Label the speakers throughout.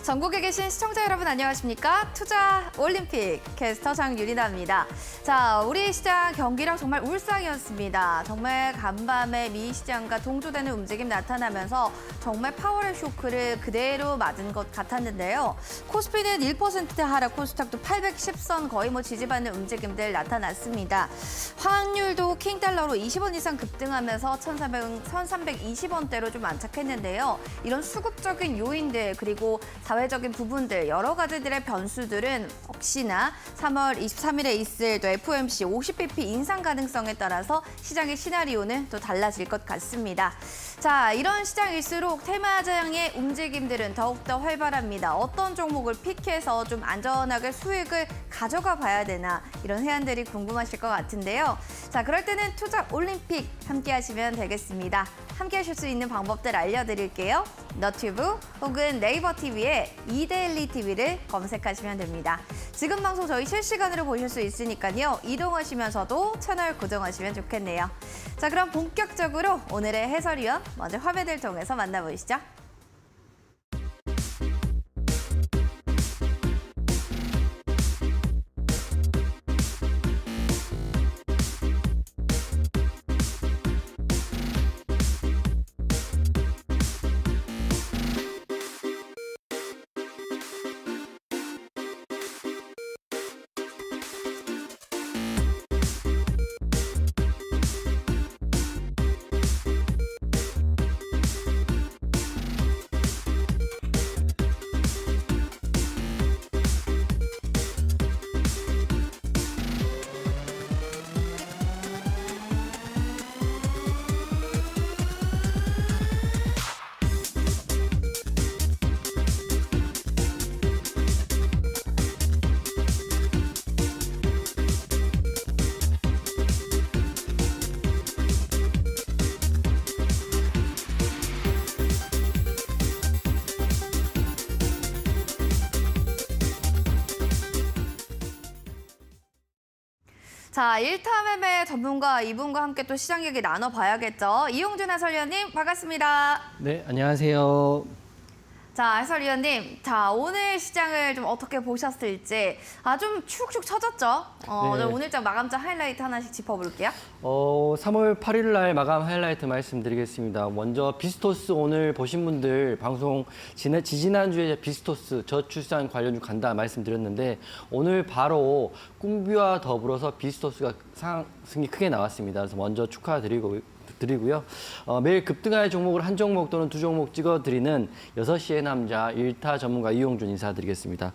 Speaker 1: 전국에 계신 시청자 여러분 안녕하십니까? 투자 올림픽 캐스터 장유리나입니다. 자, 우리 시장 경기랑 정말 울상이었습니다. 정말 간밤에 미 시장과 동조되는 움직임 나타나면서 정말 파워의 쇼크를 그대로 맞은 것 같았는데요. 코스피는 1% 하락, 코스닥도 810선 거의 지지받는 움직임들 나타났습니다. 환율도 킹달러로 20원 이상 급등하면서 1,320원대로 좀 안착했는데요. 이런 수급적인 요인들 그리고 사회적인 부분들 여러 가지들의 변수들은 혹시나 3월 23일에 있을 또 FOMC 50bp 인상 가능성에 따라서 시장의 시나리오는 또 달라질 것 같습니다. 자, 이런 시장일수록 테마장의 움직임들은 더욱더 활발합니다. 어떤 종목을 픽해서 좀 안전하게 수익을 가져가 봐야 되나 이런 해안들이 궁금하실 것 같은데요. 자, 그럴 때는 투자 올림픽 함께 하시면 되겠습니다. 함께 하실 수 있는 방법들 알려드릴게요. 너튜브 혹은 네이버 TV에 이데일리 TV를 검색하시면 됩니다. 지금 방송 저희 실시간으로 보실 수 있으니까요. 이동하시면서도 채널 고정하시면 좋겠네요. 자, 그럼 본격적으로 오늘의 해설위원 먼저 화면을 통해서 만나보시죠. 자, 1타 매매 전문가 이분과 함께 또 시장 얘기 나눠봐야겠죠. 이용준 해설위원님 반갑습니다.
Speaker 2: 네, 안녕하세요.
Speaker 1: 자, 해설위원님, 자 오늘 시장을 좀 어떻게 보셨을지 좀 축축 처졌죠.
Speaker 2: 네.
Speaker 1: 오늘장 마감장 하이라이트 하나씩 짚어볼게요.
Speaker 2: 3월 8일 날 마감 하이라이트 말씀드리겠습니다. 먼저 비스토스 오늘 보신 분들 방송 지지난주에 비스토스 저출산 관련주 간다 말씀드렸는데 오늘 바로 꿈비와 더불어서 비스토스가 상승이 크게 나왔습니다. 그래서 먼저 축하드리고요. 매일 급등할 종목을 한 종목 또는 두 종목 찍어드리는 6시의 남자 1타 전문가 이용준 인사드리겠습니다.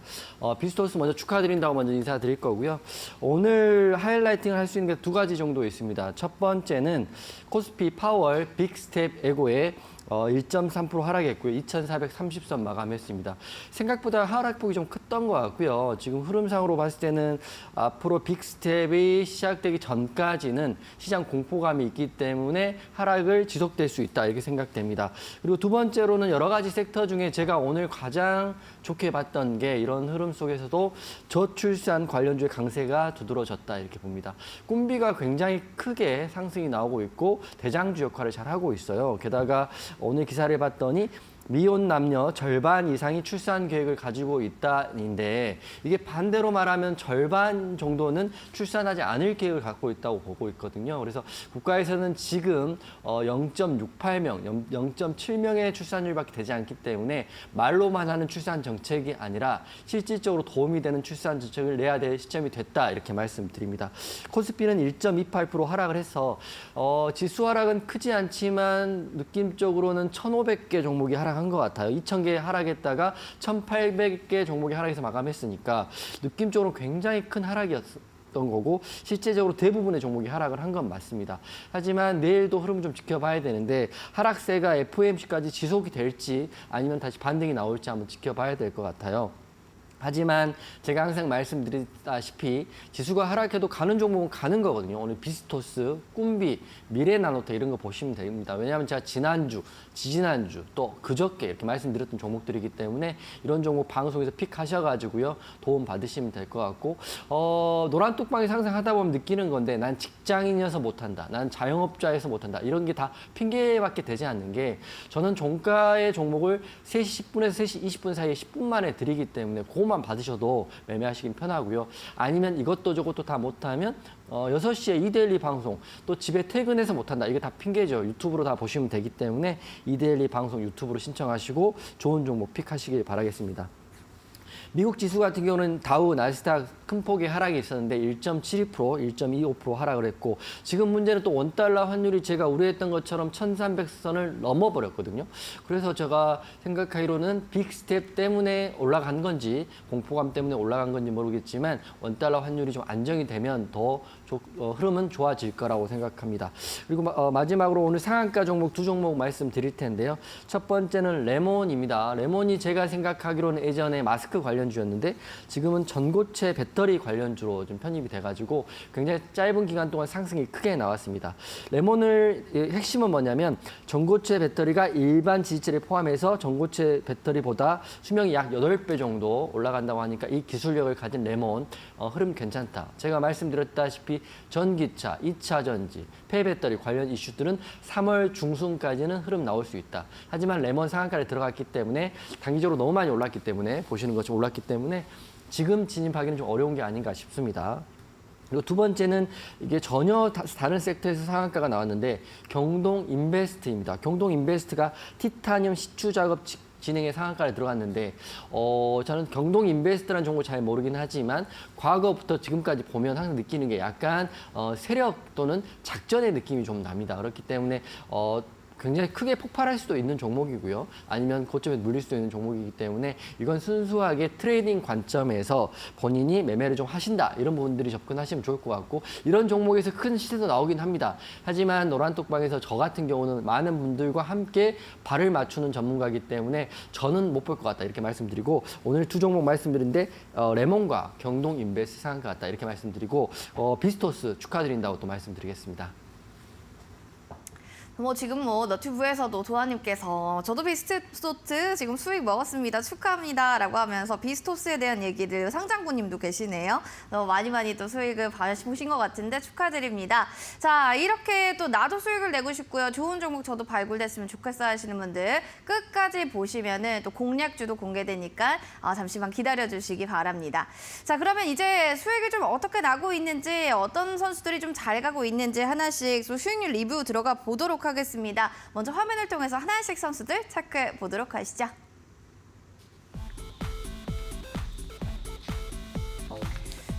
Speaker 2: 비스토스 먼저 축하드린다고 먼저 인사드릴 거고요. 오늘 하이라이팅을 할 수 있는 게 두 가지 정도 있습니다. 첫 번째는 코스피 파월 빅스텝 에고의 1.3% 하락했고요. 2,430선 마감했습니다. 생각보다 하락폭이 좀 컸던 것 같고요. 지금 흐름상으로 봤을 때는 앞으로 빅스텝이 시작되기 전까지는 시장 공포감이 있기 때문에 하락을 지속될 수 있다 이렇게 생각됩니다. 그리고 두 번째로는 여러 가지 섹터 중에 제가 오늘 가장 좋게 봤던 게 이런 흐름 속에서도 저출산 관련주의 강세가 두드러졌다 이렇게 봅니다. 꿈비가 굉장히 크게 상승이 나오고 있고 대장주 역할을 잘 하고 있어요. 게다가 오늘 기사를 봤더니 미혼 남녀 절반 이상이 출산 계획을 가지고 있다인데 이게 반대로 말하면 절반 정도는 출산하지 않을 계획을 갖고 있다고 보고 있거든요. 그래서 국가에서는 지금 0.68명, 0.7명의 출산율밖에 되지 않기 때문에 말로만 하는 출산 정책이 아니라 실질적으로 도움이 되는 출산 정책을 내야 될 시점이 됐다 이렇게 말씀드립니다. 코스피는 1.28% 하락을 해서 지수 하락은 크지 않지만 느낌적으로는 1,500개 종목이 하락한 것 같아요. 2,000개 하락했다가 1,800개 종목이 하락해서 마감했으니까 느낌적으로 굉장히 큰 하락이었던 거고 실제적으로 대부분의 종목이 하락을 한 건 맞습니다. 하지만 내일도 흐름 좀 지켜봐야 되는데 하락세가 FOMC까지 지속이 될지 아니면 다시 반등이 나올지 한번 지켜봐야 될 것 같아요. 하지만 제가 항상 말씀드렸다시피 지수가 하락해도 가는 종목은 가는 거거든요. 오늘 비스토스, 꿈비, 미래나노테 이런 거 보시면 됩니다. 왜냐하면 제가 지난주, 지지난주 또 그저께 이렇게 말씀드렸던 종목들이기 때문에 이런 종목 방송에서 픽하셔가지고요. 도움 받으시면 될 것 같고 노란 뚝방이 상승하다 보면 느끼는 건데 난 직장인이어서 못한다. 난 자영업자여서 못한다. 이런 게 다 핑계밖에 되지 않는 게 저는 종가의 종목을 3시 10분에서 3시 20분 사이에 10분 만에 드리기 때문에 그것만 받으셔도 매매하시긴 편하고요. 아니면 이것도 저것도 다 못하면 6시에 이데일리 방송 또 집에 퇴근해서 못한다. 이게 다 핑계죠. 유튜브로 다 보시면 되기 때문에 이데일리 방송 유튜브로 신청하시고 좋은 종목 픽하시길 바라겠습니다. 미국 지수 같은 경우는 다우, 나스닥 큰 폭의 하락이 있었는데 1.72%, 1.25% 하락을 했고 지금 문제는 또 원달러 환율이 제가 우려했던 것처럼 1,300선을 넘어버렸거든요. 그래서 제가 생각하기로는 빅스텝 때문에 올라간 건지 공포감 때문에 올라간 건지 모르겠지만 원달러 환율이 좀 안정이 되면 더 흐름은 좋아질 거라고 생각합니다. 그리고 마지막으로 오늘 상한가 종목 두 종목 말씀드릴 텐데요. 첫 번째는 레몬입니다. 레몬이 제가 생각하기로는 예전에 마스크 관련주였는데 지금은 전고체 배터리 관련주로 좀 편입이 돼가지고 굉장히 짧은 기간 동안 상승이 크게 나왔습니다. 레몬을 핵심은 뭐냐면 전고체 배터리가 일반 지지체를 포함해서 전고체 배터리보다 수명이 약 8배 정도 올라간다고 하니까 이 기술력을 가진 레몬 흐름 괜찮다. 제가 말씀드렸다시피 전기차, 2차 전지, 폐배터리 관련 이슈들은 3월 중순까지는 흐름 나올 수 있다. 하지만 레몬 상한가에 들어갔기 때문에 단기적으로 너무 많이 올랐기 때문에 보시는 것처럼 올랐기 때문에 지금 진입하기는 좀 어려운 게 아닌가 싶습니다. 그리고 두 번째는 이게 전혀 다른 섹터에서 상한가가 나왔는데 경동 인베스트입니다. 경동 인베스트가 티타늄 시추 작업 진행에 상한가에 들어갔는데 저는 경동 인베스트라는 종목 잘 모르긴 하지만 과거부터 지금까지 보면 항상 느끼는 게 약간 세력 또는 작전의 느낌이 좀 납니다. 그렇기 때문에 굉장히 크게 폭발할 수도 있는 종목이고요. 아니면 고점에 물릴 수도 있는 종목이기 때문에 이건 순수하게 트레이딩 관점에서 본인이 매매를 좀 하신다. 이런 부분들이 접근하시면 좋을 것 같고 이런 종목에서 큰 시세도 나오긴 합니다. 하지만 노란톡방에서 저 같은 경우는 많은 분들과 함께 발을 맞추는 전문가이기 때문에 저는 못 볼 것 같다. 이렇게 말씀드리고 오늘 두 종목 말씀드린데 레몬과 경동 인베스트 상한가 같다. 이렇게 말씀드리고 비스토스 축하드린다고 또 말씀드리겠습니다.
Speaker 1: 지금 너튜브에서도 도아님께서 저도 비스토스 지금 수익 먹었습니다. 축하합니다. 라고 하면서 비스토스에 대한 얘기를 상장군님도 계시네요. 많이 또 수익을 보신 것 같은데 축하드립니다. 자, 이렇게 또 나도 수익을 내고 싶고요. 좋은 종목 저도 발굴됐으면 좋겠어 하시는 분들 끝까지 보시면은 또 공략주도 공개되니까 잠시만 기다려주시기 바랍니다. 자, 그러면 이제 수익이 좀 어떻게 나고 있는지 어떤 선수들이 좀 잘 가고 있는지 하나씩 또 수익률 리뷰 들어가 보도록 하겠습니다. 먼저 화면을 통해서 하나씩 선수들 체크해 보도록 하시죠.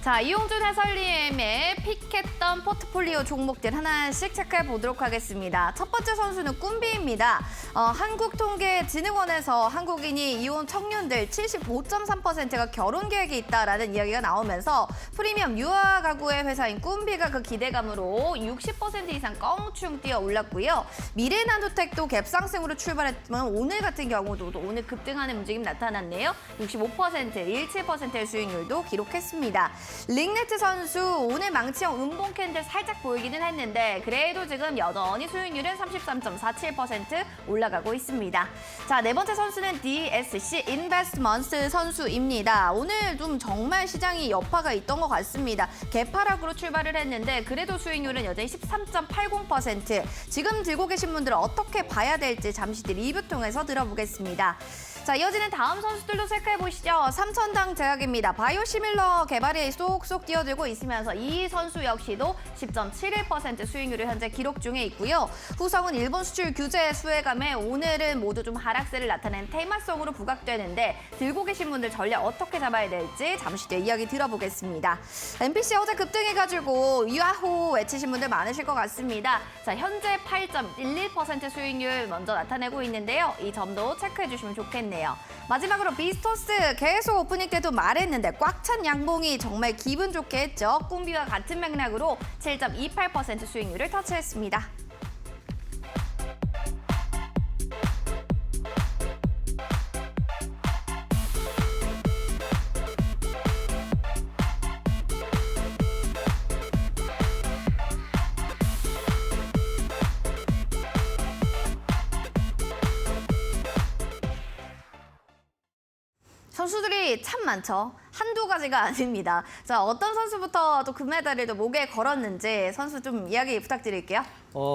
Speaker 1: 자, 이용준 해설님의 픽했던 포트폴리오 종목들 하나씩 체크해 보도록 하겠습니다. 첫 번째 선수는 꿈비입니다. 한국통계진흥원에서 한국인이 이혼 청년들 75.3%가 결혼 계획이 있다라는 이야기가 나오면서 프리미엄 유아 가구의 회사인 꿈비가 그 기대감으로 60% 이상 껑충 뛰어 올랐고요. 미래나노텍도 갭상승으로 출발했지만 오늘 같은 경우도 오늘 급등하는 움직임 나타났네요. 65%, 17%의 수익률도 기록했습니다. 링네트 선수 오늘 망치형 음봉 캔들 살짝 보이기는 했는데 그래도 지금 여전히 수익률은 33.47% 올라가고 있습니다. 자, 네 번째 선수는 DSC 인베스트먼트 선수입니다. 오늘 좀 정말 시장이 여파가 있던 것 같습니다. 개파락으로 출발을 했는데 그래도 수익률은 여전히 13.80%. 지금 들고 계신 분들은 어떻게 봐야 될지 잠시 뒤 리뷰 통해서 들어보겠습니다. 자, 이어지는 다음 선수들도 체크해보시죠. 삼천당 제약입니다. 바이오시밀러 개발이 쏙쏙 뛰어들고 있으면서 이 선수 역시도 10.71% 수익률을 현재 기록 중에 있고요. 후성은 일본 수출 규제 수혜감에 오늘은 모두 좀 하락세를 나타낸 테마성으로 부각되는데 들고 계신 분들 전략 어떻게 잡아야 될지 잠시 뒤에 이야기 들어보겠습니다. MPC 어제 급등해가지고 야호 외치신 분들 많으실 것 같습니다. 자, 현재 8.11% 수익률 먼저 나타내고 있는데요. 이 점도 체크해주시면 좋겠네요. 마지막으로 비스토스 계속 오프닝 때도 말했는데 꽉 찬 양봉이 정말 기분 좋게 했죠. 꿈비와 같은 맥락으로 7.28% 수익률을 터치했습니다. 선수들이 참 많죠. 한두 가지가 아닙니다. 자, 어떤 선수부터 또 금메달을 또 목에 걸었는지 선수 좀 이야기 부탁드릴게요.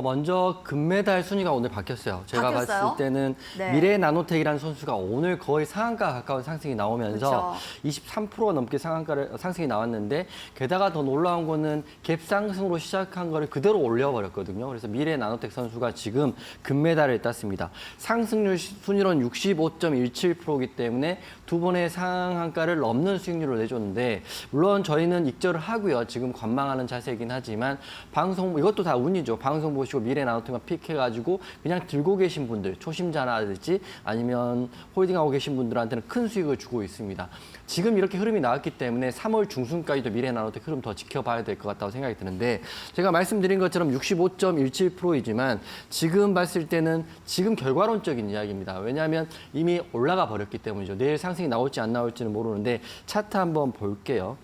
Speaker 2: 먼저 금메달 순위가 오늘 바뀌었어요. 제가
Speaker 1: 바뀌었어요?
Speaker 2: 봤을 때는
Speaker 1: 네.
Speaker 2: 미래 나노텍이라는 선수가 오늘 거의 상한가 가까운 상승이 나오면서
Speaker 1: 그렇죠.
Speaker 2: 23% 넘게 상승이 나왔는데 게다가 더 놀라운 거는 갭 상승으로 시작한 거를 그대로 올려버렸거든요. 그래서 미래 나노텍 선수가 지금 금메달을 땄습니다. 상승률 순위로는 65.17%이기 때문에 두 번의 상한가를 넘는 수익률을 내줬는데 물론 저희는 익절을 하고요. 지금 관망하는 자세이긴 하지만 방송 이것도 다 운이죠. 방송 보시고 미래 나노텍만 픽해가지고 그냥 들고 계신 분들 초심자라든지 아니면 홀딩하고 계신 분들한테는 큰 수익을 주고 있습니다. 지금 이렇게 흐름이 나왔기 때문에 3월 중순까지도 미래 나노텍 흐름 더 지켜봐야 될 것 같다고 생각이 드는데 제가 말씀드린 것처럼 65.17%이지만 지금 봤을 때는 지금 결과론적인 이야기입니다. 왜냐하면 이미 올라가 버렸기 때문이죠. 내일 상승이 나올지 안 나올지는 모르는데 차트 한번 볼게요.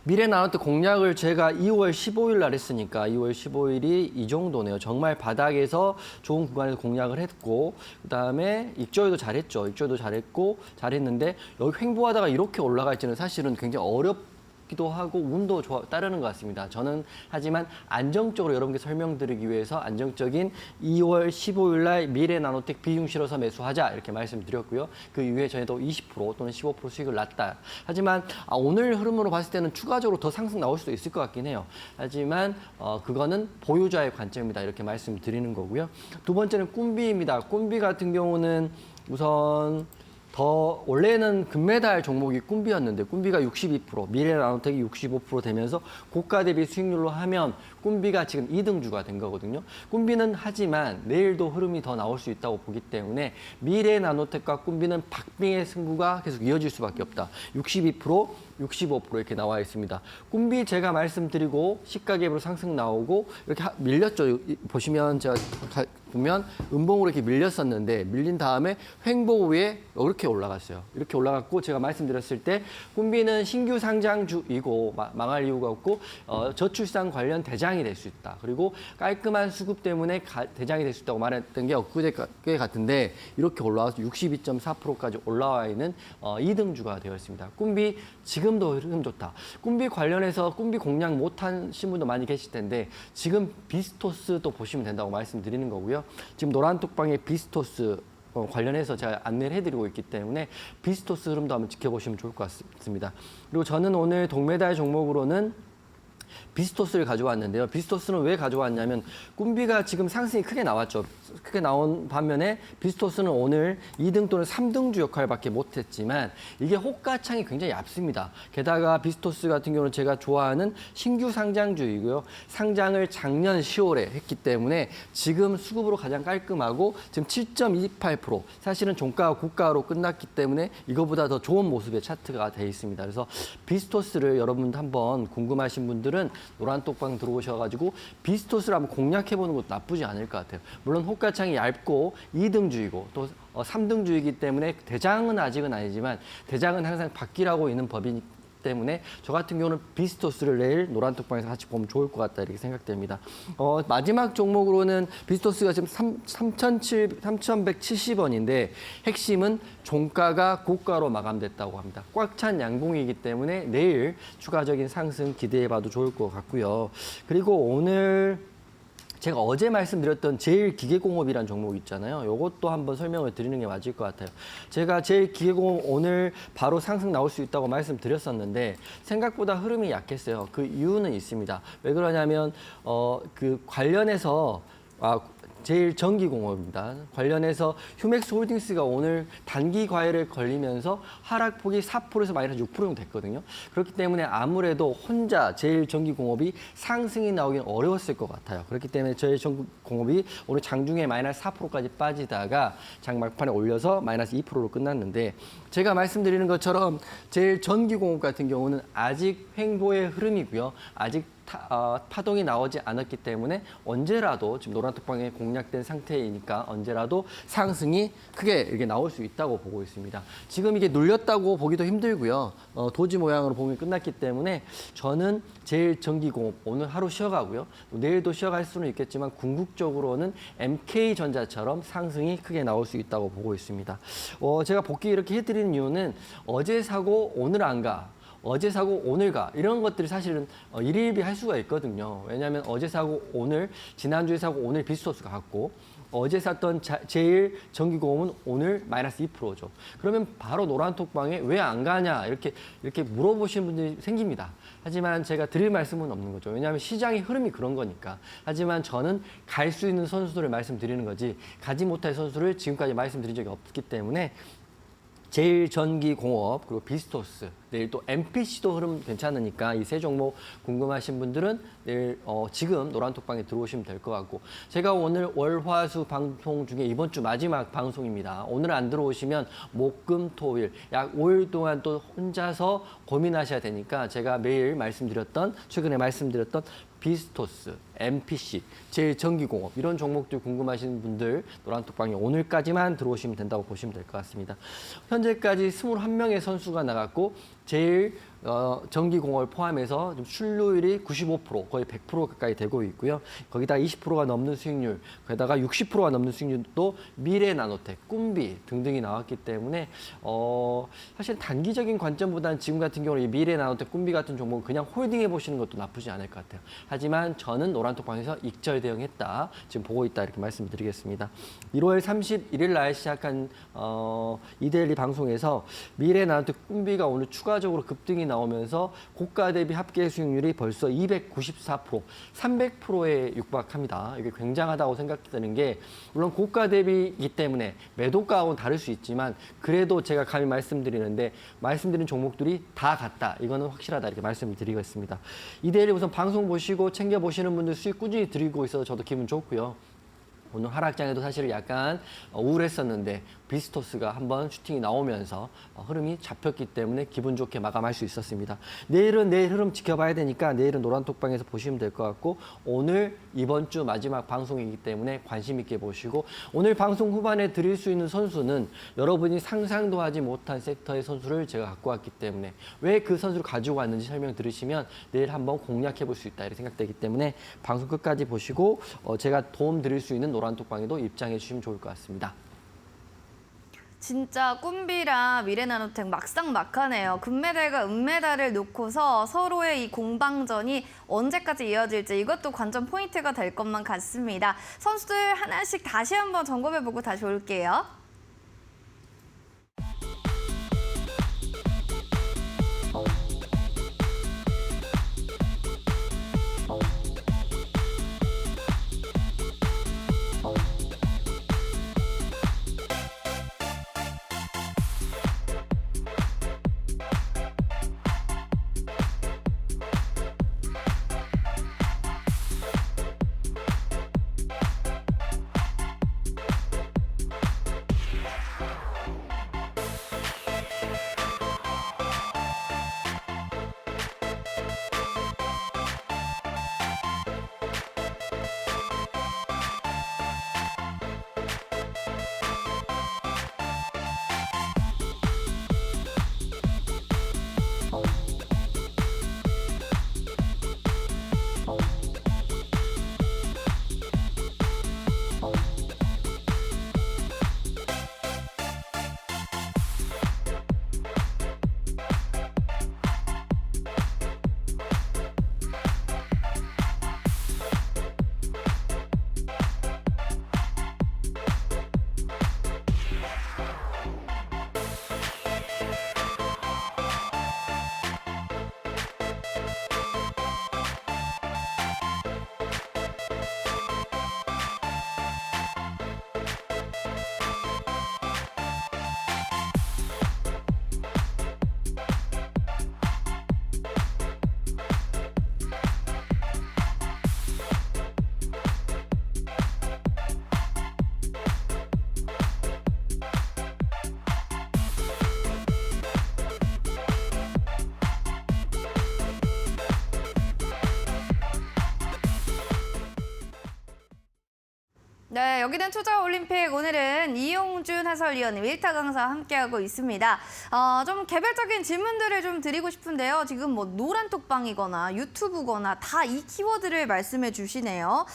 Speaker 2: 미래 나노텍 공략을 제가 2월 15일 날 했으니까 2월 15일이 이 정도네요. 정말 바닥에서 좋은 구간에서 공략을 했고 그다음에 익절도 잘했죠. 익절도 잘했고 잘했는데 여기 횡보하다가 이렇게 올라갈지는 사실은 굉장히 어렵기도 하고 운도 따르는 것 같습니다. 저는 하지만 안정적으로 여러분께 설명드리기 위해서 안정적인 2월 15일 날 미래 나노텍 비중 실어서 매수하자 이렇게 말씀드렸고요. 그 이후에 저희도 20% 또는 15% 수익을 났다. 하지만 오늘 흐름으로 봤을 때는 추가적으로 더 상승 나올 수도 있을 것 같긴 해요. 하지만 그거는 보유자의 관점이다 이렇게 말씀드리는 거고요. 두 번째는 꿈비입니다. 꿈비 같은 경우는 우선 원래는 금메달 종목이 꿈비였는데 꿈비가 62%, 미래 나노텍이 65% 되면서 고가 대비 수익률로 하면 꿈비가 지금 2등주가 된 거거든요. 꿈비는 하지만 내일도 흐름이 더 나올 수 있다고 보기 때문에 미래 나노텍과 꿈비는 박빙의 승부가 계속 이어질 수밖에 없다. 62%, 65% 이렇게 나와 있습니다. 꿈비 제가 말씀드리고 시가갭으로 상승 나오고 이렇게 밀렸죠. 보시면 제가 보면 음봉으로 이렇게 밀렸었는데 밀린 다음에 횡보 후에 이렇게 올라갔어요. 이렇게 올라갔고 제가 말씀드렸을 때 꿈비는 신규 상장주이고 망할 이유가 없고 저출산 관련 대장이 될 수 있다. 그리고 깔끔한 수급 때문에 대장이 될 수 있다고 말했던 게 엊그제 같은데 이렇게 올라와서 62.4%까지 올라와 있는 2등주가 되어 있습니다. 꿈비 지금도 흐름 좋다. 꿈비 관련해서 꿈비 공략 못하신 분도 많이 계실 텐데 지금 비스토스도 보시면 된다고 말씀드리는 거고요. 지금 노란톡방에 비스토스 관련해서 제가 안내를 해드리고 있기 때문에 비스토스 흐름도 한번 지켜보시면 좋을 것 같습니다. 그리고 저는 오늘 동메달 종목으로는 비스토스를 가져왔는데요. 비스토스는 왜 가져왔냐면 꿈비가 지금 상승이 크게 나왔죠. 크게 나온 반면에 비스토스는 오늘 2등 또는 3등주 역할밖에 못했지만 이게 호가창이 굉장히 얇습니다. 게다가 비스토스 같은 경우는 제가 좋아하는 신규 상장주이고요. 상장을 작년 10월에 했기 때문에 지금 수급으로 가장 깔끔하고 지금 7.28% 사실은 종가가 고가로 끝났기 때문에 이거보다 더 좋은 모습의 차트가 되어 있습니다. 그래서 비스토스를 여러분들 한번 궁금하신 분들은 노란톡방 들어오셔가지고 비스토스를 한번 공략해보는 것도 나쁘지 않을 것 같아요. 물론 호가창이 얇고 2등주이고 또 3등주이기 때문에 대장은 아직은 아니지만 대장은 항상 바뀌라고 있는 법이기 때문에 저 같은 경우는 비스토스를 내일 노란톡방에서 같이 보면 좋을 것 같다 이렇게 생각됩니다. 마지막 종목으로는 비스토스가 지금 3,170원인데 핵심은 종가가 고가로 마감됐다고 합니다. 꽉 찬 양봉이기 때문에 내일 추가적인 상승 기대해봐도 좋을 것 같고요. 그리고 오늘 제가 어제 말씀드렸던 제일기계공업이라는 종목 있잖아요. 이것도 한번 설명을 드리는 게 맞을 것 같아요. 제가 제일기계공업 오늘 바로 상승 나올 수 있다고 말씀드렸었는데 생각보다 흐름이 약했어요. 그 이유는 있습니다. 왜 그러냐면 그 관련해서 제일전기공업입니다. 관련해서 휴맥스 홀딩스가 오늘 단기 과열에 걸리면서 하락폭이 4%에서 마이너스 6% 정도 됐거든요. 그렇기 때문에 아무래도 혼자 제일전기공업이 상승이 나오긴 어려웠을 것 같아요. 그렇기 때문에 제일전기공업이 오늘 장중에 마이너스 4%까지 빠지다가 장 막판에 올려서 마이너스 2%로 끝났는데 제가 말씀드리는 것처럼 제일전기공업 같은 경우는 아직 횡보의 흐름이고요. 아직 파동이 나오지 않았기 때문에 언제라도 지금 노란톡방에 공략된 상태이니까 언제라도 상승이 크게 이렇게 나올 수 있다고 보고 있습니다. 지금 이게 눌렸다고 보기도 힘들고요. 도지 모양으로 보면 끝났기 때문에 저는 제일전기공업 오늘 하루 쉬어가고요. 내일도 쉬어갈 수는 있겠지만 궁극적으로는 MK전자처럼 상승이 크게 나올 수 있다고 보고 있습니다. 제가 복귀 이렇게 해드리는 이유는 어제 사고 오늘 안 가. 어제 사고 오늘 가 이런 것들이 사실은 일일비할 수가 있거든요. 왜냐하면 어제 사고 오늘 지난주에 사고 오늘 비스토스가 같고 어제 샀던 제일 전기공업은 오늘 마이너스 2%죠. 그러면 바로 노란톡방에 왜 안 가냐 이렇게 물어보시는 분들이 생깁니다. 하지만 제가 드릴 말씀은 없는 거죠. 왜냐하면 시장의 흐름이 그런 거니까. 하지만 저는 갈 수 있는 선수들을 말씀드리는 거지 가지 못할 선수를 지금까지 말씀드린 적이 없기 때문에 제일전기공업 그리고 비스토스 내일 또 MPC도 흐름 괜찮으니까 이 세 종목 궁금하신 분들은 내일 지금 노란톡방에 들어오시면 될 것 같고 제가 오늘 월화수 방송 중에 이번 주 마지막 방송입니다. 오늘 안 들어오시면 목금토일 약 5일 동안 또 혼자서 고민하셔야 되니까 제가 매일 최근에 말씀드렸던 비스토스, MPC, 제일전기공업 이런 종목들 궁금하신 분들 노란톡방에 오늘까지만 들어오시면 된다고 보시면 될 것 같습니다. 현재까지 21명의 선수가 나갔고 제일 전기공업을 포함해서 좀 출루율이 95% 거의 100% 가까이 되고 있고요. 거기다가 20%가 넘는 수익률, 거기다가 60%가 넘는 수익률도 미래나노텍, 꿈비 등등이 나왔기 때문에 사실 단기적인 관점보다는 지금 같은 경우는 이 미래나노텍, 꿈비 같은 종목은 그냥 홀딩해 보시는 것도 나쁘지 않을 것 같아요. 하지만 저는 노란톡방에서 익절 대응했다, 지금 보고 있다 이렇게 말씀드리겠습니다. 1월 31일 날 시작한 이데일리 방송에서 미래나노텍, 꿈비가 오늘 추가적으로 급등이 나오면서 고가 대비 합계 수익률이 벌써 294%, 300%에 육박합니다. 이게 굉장하다고 생각되는 게 물론 고가 대비이기 때문에 매도가하고는 다를 수 있지만 그래도 제가 감히 말씀드리는데 말씀드린 종목들이 다 같다. 이거는 확실하다 이렇게 말씀을 드리겠습니다. 이데일리 우선 방송 보시고 챙겨보시는 분들 수익 꾸준히 드리고 있어서 저도 기분 좋고요. 오늘 하락장에도 사실 약간 우울했었는데 비스토스가 한번 슈팅이 나오면서 흐름이 잡혔기 때문에 기분 좋게 마감할 수 있었습니다. 내일은 내일 흐름 지켜봐야 되니까 내일은 노란톡방에서 보시면 될 것 같고 오늘 이번 주 마지막 방송이기 때문에 관심 있게 보시고 오늘 방송 후반에 드릴 수 있는 선수는 여러분이 상상도 하지 못한 섹터의 선수를 제가 갖고 왔기 때문에 왜 그 선수를 가지고 왔는지 설명 들으시면 내일 한번 공략해 볼 수 있다 이렇게 생각되기 때문에 방송 끝까지 보시고 제가 도움 드릴 수 있는 노란톡방에도 입장해 주시면 좋을 것 같습니다.
Speaker 1: 진짜 꿈비랑 미래나노텍 막상막하네요. 금메달과 은메달을 놓고서 서로의 이 공방전이 언제까지 이어질지 이것도 관전 포인트가 될 것만 같습니다. 선수들 하나씩 다시 한번 점검해보고 다시 올게요. 네, 여기는 투자올림픽. 오늘은 이용준 해설위원님, 일타 강사와 함께하고 있습니다. 좀 개별적인 질문들을 좀 드리고 싶은데요. 지금 뭐 노란톡방이거나 유튜브거나 다 이 키워드를 말씀해 주시네요.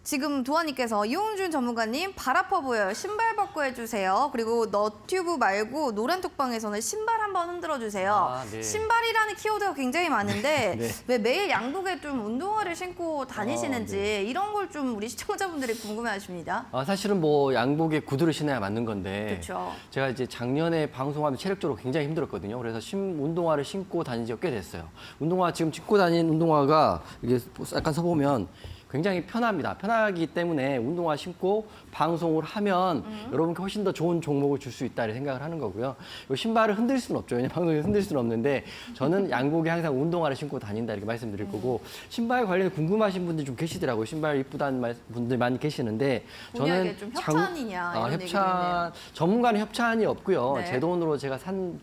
Speaker 1: 지금 도아님께서 이용준 전문가님, 발 아파 보여요. 신발 벗고 해주세요. 그리고 너튜브 말고 노란톡방에서는 신발 한번 흔들어 주세요.
Speaker 2: 아, 네.
Speaker 1: 신발이라는 키워드가 굉장히 많은데
Speaker 2: 네.
Speaker 1: 왜 매일 양복에 좀 운동화를 신고 다니시는지 이런 걸 좀 우리 시청자분들이 궁금해하십니다.
Speaker 2: 사실은 뭐 양복에 구두를 신어야 맞는 건데
Speaker 1: 그렇죠.
Speaker 2: 제가 이제 작년에 방송하면서 체력적으로 굉장히 힘들었거든요. 그래서 운동화를 신고 다닌 지가 꽤 됐어요. 운동화 지금 신고 다니는 운동화가 이게 약간 서보면 굉장히 편합니다. 편하기 때문에 운동화 신고 방송을 하면 여러분께 훨씬 더 좋은 종목을 줄 수 있다 이렇게 생각을 하는 거고요. 이 신발을 흔들 수는 없죠. 왜냐면 방송에서 흔들 수는 없는데 저는 양복에 항상 운동화를 신고 다닌다 이렇게 말씀드릴 거고 신발 관련해 궁금하신 분들이 좀 계시더라고요. 신발 이쁘다는 분들 많이 계시는데
Speaker 1: 본의하게 좀 협찬이냐 이런 얘기도 있네요.
Speaker 2: 전문가는 협찬이 없고요.
Speaker 1: 네.
Speaker 2: 제 돈으로 제가 산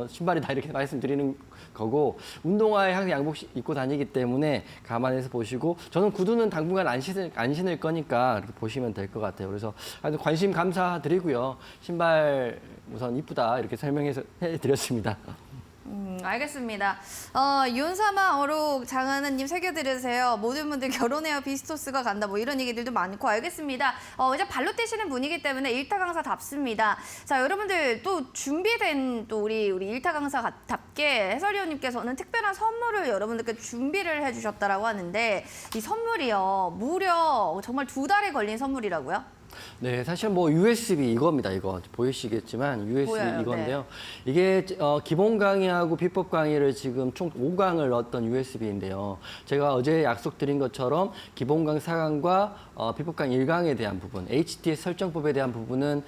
Speaker 2: 신발이다 이렇게 말씀드리는 거고 운동화에 항상 양복 입고 다니기 때문에 감안해서 보시고 저는 구두는 당분간 안 신을 거니까 이렇게 보시면 될 것 같아요. 그래서 하여튼 관심 감사드리고요. 신발 우선 이쁘다 이렇게 설명해서 해드렸습니다.
Speaker 1: 알겠습니다. 윤사마 어록 장하나님 새겨드리세요. 모든 분들 결혼해야 비스토스가 간다. 뭐 이런 얘기들도 많고 알겠습니다. 이제 발로 뛰시는 분이기 때문에 일타 강사답습니다. 자, 여러분들 또 준비된 또 우리 일타 강사답게 해설위원님께서는 특별한 선물을 여러분들께 준비를 해주셨다라고 하는데 이 선물이요 무려 정말 2달이 걸린 선물이라고요?
Speaker 2: 네, 사실 뭐 USB 이겁니다. 이거 보이시겠지만 USB
Speaker 1: 보여요,
Speaker 2: 이건데요. 이게 기본 강의하고 비법 강의를 지금 총 5강을 넣었던 USB인데요. 제가 어제 약속드린 것처럼 기본 강의 4강과 비법 강의 1강에 대한 부분, HTS 설정법에 대한 부분은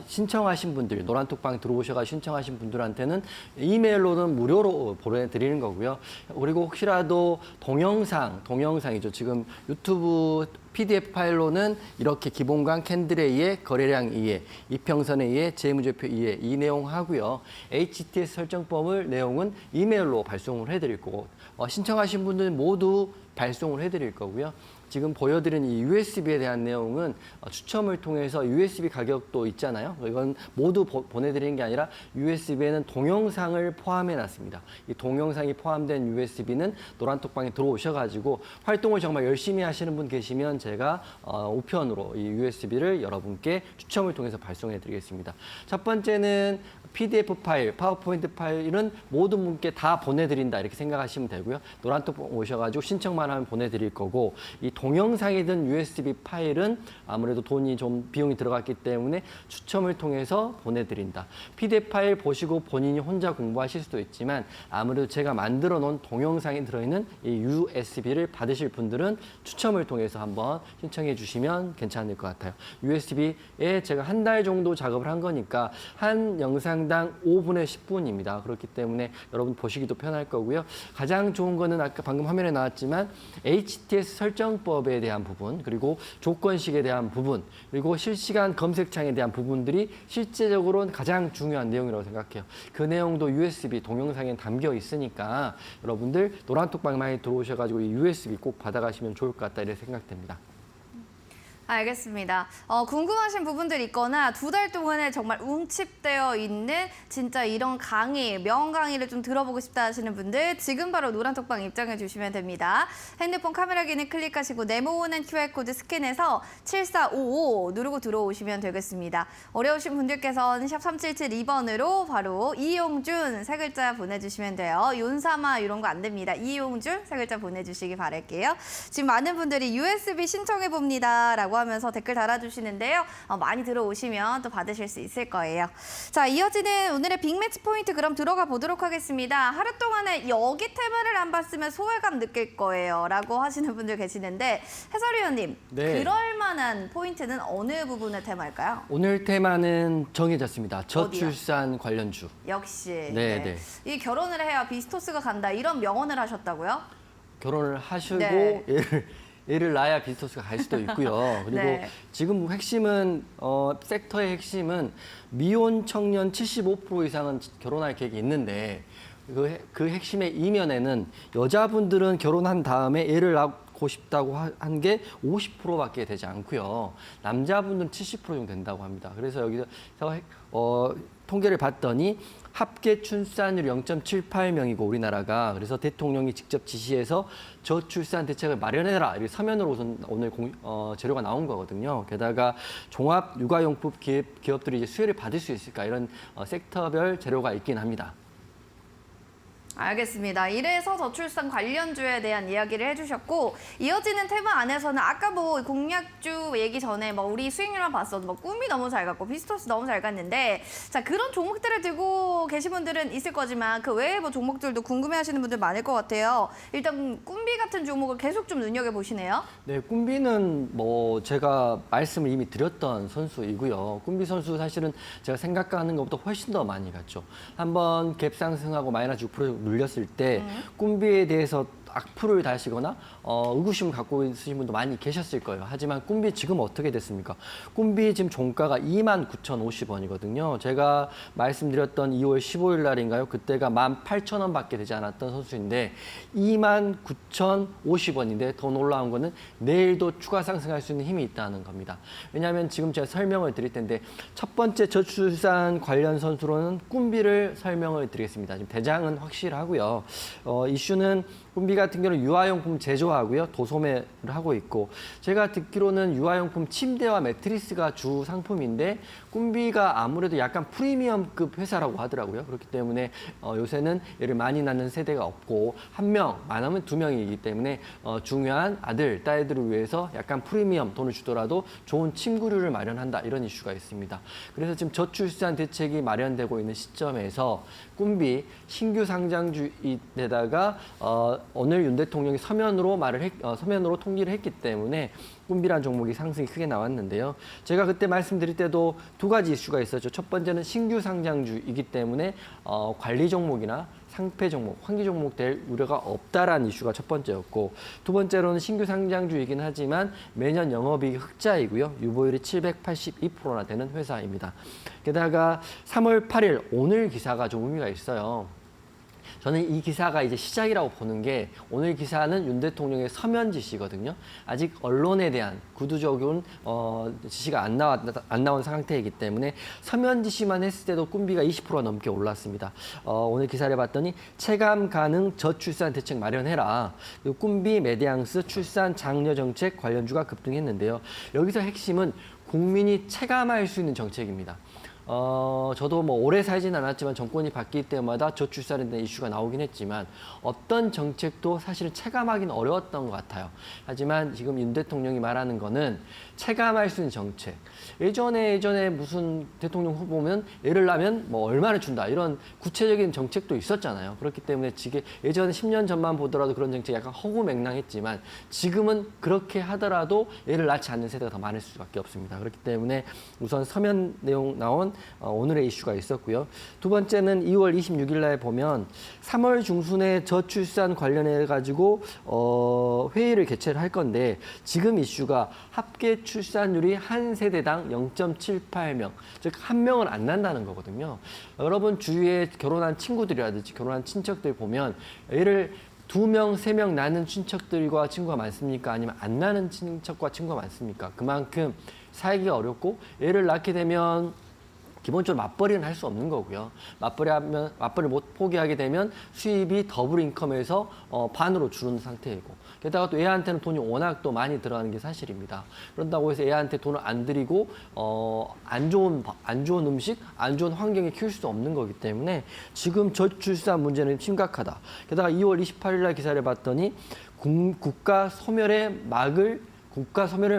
Speaker 2: 신청하신 분들, 노란톡방 들어오셔서 신청하신 분들한테는 이메일로는 무료로 보내드리는 거고요. 그리고 혹시라도 동영상이죠. 지금 유튜브 PDF 파일로는 이렇게 기본강 캔들에 의해 거래량 이해, 이평선에 의해 재무제표 이해 이 내용 하고요. HTS 설정법을 내용은 이메일로 발송을 해드릴 거고 신청하신 분들 모두 발송을 해드릴 거고요. 지금 보여드린 이 USB에 대한 내용은 추첨을 통해서 USB 가격도 있잖아요. 이건 모두 보내드리는 게 아니라 USB에는 동영상을 포함해 놨습니다. 이 동영상이 포함된 USB는 노란톡방에 들어오셔가지고 활동을 정말 열심히 하시는 분 계시면 제가 우편으로 이 USB를 여러분께 추첨을 통해서 발송해 드리겠습니다. 첫 번째는 PDF 파일, 파워포인트 파일은 모든 분께 다 보내드린다 이렇게 생각하시면 되고요. 노란톡방 오셔가지고 신청만 하면 보내드릴 거고 이 동영상이든 USB 파일은 아무래도 돈이 좀 비용이 들어갔기 때문에 추첨을 통해서 보내드린다. PDF 파일 보시고 본인이 혼자 공부하실 수도 있지만 아무래도 제가 만들어 놓은 동영상이 들어있는 이 USB를 받으실 분들은 추첨을 통해서 한번 신청해 주시면 괜찮을 것 같아요. USB에 제가 한 달 정도 작업을 한 거니까 한 영상당 5분에 10분입니다. 그렇기 때문에 여러분 보시기도 편할 거고요. 가장 좋은 거는 아까 방금 화면에 나왔지만 HTS 설정법에 대한 부분, 그리고 조건식에 대한 부분, 그리고 실시간 검색창에 대한 부분들이 실제적으로는 가장 중요한 내용이라고 생각해요. 그 내용도 USB 동영상에 담겨 있으니까 여러분들 노란톡방 많이 들어오셔가지고 이 USB 꼭 받아가시면 좋을 것 같다 이렇게 생각됩니다.
Speaker 1: 알겠습니다. 궁금하신 부분들 있거나 2달 동안에 정말 웅칩되어 있는 진짜 이런 강의, 명 강의를 좀 들어보고 싶다 하시는 분들 지금 바로 노란톡방 입장해 주시면 됩니다. 핸드폰 카메라 기능 클릭하시고 네모난 QR코드 스캔해서 7455 누르고 들어오시면 되겠습니다. 어려우신 분들께서는 샵 3772번으로 바로 이용준 세 글자 보내주시면 돼요. 윤사마 이런 거 안 됩니다. 이용준 세 글자 보내주시기 바랄게요. 지금 많은 분들이 USB 신청해 봅니다 라고 하면서 댓글 달아주시는데요. 많이 들어오시면 또 받으실 수 있을 거예요. 자, 이어지는 오늘의 빅매치 포인트 그럼 들어가 보도록 하겠습니다. 하루 동안에 여기 테마를 안 봤으면 소외감 느낄 거예요 라고 하시는 분들 계시는데 해설위원님,
Speaker 2: 네.
Speaker 1: 그럴 만한 포인트는 어느 부분의 테마일까요?
Speaker 2: 오늘 테마는 정해졌습니다. 저출산 관련주.
Speaker 1: 역시.
Speaker 2: 네.
Speaker 1: 이 결혼을 해야 비스토스가 간다 이런 명언을 하셨다고요?
Speaker 2: 결혼을 하시고
Speaker 1: 네.
Speaker 2: 애를 낳아야 비스토스가 갈 수도 있고요. 그리고
Speaker 1: 네.
Speaker 2: 지금 핵심은 섹터의 핵심은 미혼 청년 75% 이상은 결혼할 계획이 있는데 그 핵심의 이면에는 여자분들은 결혼한 다음에 애를 낳고 낳고 싶다고 한 게 50%밖에 되지 않고요. 남자분들은 70% 정도 된다고 합니다. 그래서 여기서 통계를 봤더니 합계 출산율 0.78명이고 우리나라가 그래서 대통령이 직접 지시해서 저출산 대책을 마련해라 이렇게 서면으로 오늘 재료가 나온 거거든요. 게다가 종합 육아용품 기업들이 이제 수혜를 받을 수 있을까 이런 섹터별 재료가 있긴 합니다.
Speaker 1: 알겠습니다. 이래서 저출산 관련주에 대한 이야기를 해주셨고 이어지는 테마 안에서는 아까 뭐 공약주 얘기 전에 뭐 우리 수익률만 봤어도 뭐 꿈이 너무 잘 갔고 비스토스 너무 잘 갔는데 자 그런 종목들을 들고 계신 분들은 있을 거지만 그 외에 뭐 종목들도 궁금해하시는 분들 많을 것 같아요. 일단 꿈비 같은 종목을 계속 좀 눈여겨 보시네요.
Speaker 2: 네, 꿈비는 뭐 제가 말씀을 이미 드렸던 선수이고요. 꿈비 선수 사실은 제가 생각하는 것보다 훨씬 더 많이 갔죠. 한번 갭 상승하고 마이너스 6% 눌렸을 때 꿈비에 대해서 악플을 다시거나 의구심을 갖고 있으신 분도 많이 계셨을 거예요. 하지만 꿈비 지금 어떻게 됐습니까? 꿈비 지금 종가가 29,050원이거든요. 제가 말씀드렸던 2월 15일 날인가요? 그때가 18,000원밖에 되지 않았던 선수인데 29,050원인데 더 놀라운 거는 내일도 추가 상승할 수 있는 힘이 있다는 겁니다. 왜냐하면 지금 제가 설명을 드릴 텐데 첫 번째 저출산 관련 선수로는 꿈비를 설명을 드리겠습니다. 지금 대장은 확실하고요. 이슈는 꿈비 같은 경우는 유아용품 제조하고요. 도소매를 하고 있고 제가 듣기로는 유아용품 침대와 매트리스가 주 상품인데 꿈비가 아무래도 약간 프리미엄급 회사라고 하더라고요. 그렇기 때문에 요새는 애를 많이 낳는 세대가 없고 한 명, 많으면 두 명이기 때문에 중요한 아들, 딸들을 위해서 약간 프리미엄 돈을 주더라도 좋은 침구류를 마련한다 이런 이슈가 있습니다. 그래서 지금 저출산 대책이 마련되고 있는 시점에서 꿈비 신규 상장주에다가 오늘 윤 대통령이 서면으로 통지를 했기 때문에 꿈비란 종목이 상승이 크게 나왔는데요. 제가 그때 말씀드릴 때도 두 가지 이슈가 있었죠. 첫 번째는 신규 상장주이기 때문에 관리 종목이나 상패 종목, 환기 종목 될 우려가 없다라는 이슈가 첫 번째였고 두 번째로는 신규 상장주이긴 하지만 매년 영업이익 흑자이고요. 유보율이 782%나 되는 회사입니다. 게다가 3월 8일 오늘 기사가 좀 의미가 있어요. 저는 이 기사가 이제 시작이라고 보는 게 오늘 기사는 윤 대통령의 서면 지시거든요. 아직 언론에 대한 구두적인 지시가 안 나온 상태이기 때문에 서면 지시만 했을 때도 꿈비가 20%가 넘게 올랐습니다. 오늘 기사를 봤더니 체감 가능 저출산 대책 마련해라. 꿈비, 메디앙스, 출산 장려 정책 관련주가 급등했는데요. 여기서 핵심은 국민이 체감할 수 있는 정책입니다. 저도 뭐 오래 살진 않았지만 정권이 바뀔 때마다 저출산에 대한 이슈가 나오긴 했지만 어떤 정책도 사실은 체감하기는 어려웠던 것 같아요. 하지만 지금 윤 대통령이 말하는 거는 체감할 수 있는 정책. 예전에 무슨 대통령 후보면 애를 낳으면 뭐 얼마를 준다 이런 구체적인 정책도 있었잖아요. 그렇기 때문에 예전에 10년 전만 보더라도 그런 정책이 약간 허구맹랑했지만 지금은 그렇게 하더라도 애를 낳지 않는 세대가 더 많을 수밖에 없습니다. 그렇기 때문에 우선 서면 내용 나온 오늘의 이슈가 있었고요. 두 번째는 2월 26일 날 보면 3월 중순에 저출산 관련해 가지고 회의를 개최를 할 건데 지금 이슈가 합계 출산율이 한 세대당 0.78명, 즉 한 명은 안 난다는 거거든요. 여러분 주위에 결혼한 친구들이라든지 결혼한 친척들 보면 애를 2명, 3명 낳는 친척들과 친구가 많습니까? 아니면 안 낳는 친척과 친구가 많습니까? 그만큼 살기가 어렵고 애를 낳게 되면 기본적으로 맞벌이는 할 수 없는 거고요. 맞벌이 못 포기하게 되면 수입이 더블 인컴에서 반으로 줄는 상태이고 게다가 또 애한테는 돈이 워낙 또 많이 들어가는 게 사실입니다. 그런다고 해서 애한테 돈을 안 들이고 안 좋은 음식, 안 좋은 환경에 키울 수 없는 거기 때문에 지금 저출산 문제는 심각하다. 게다가 2월 28일 날 기사를 봤더니 국가 소멸을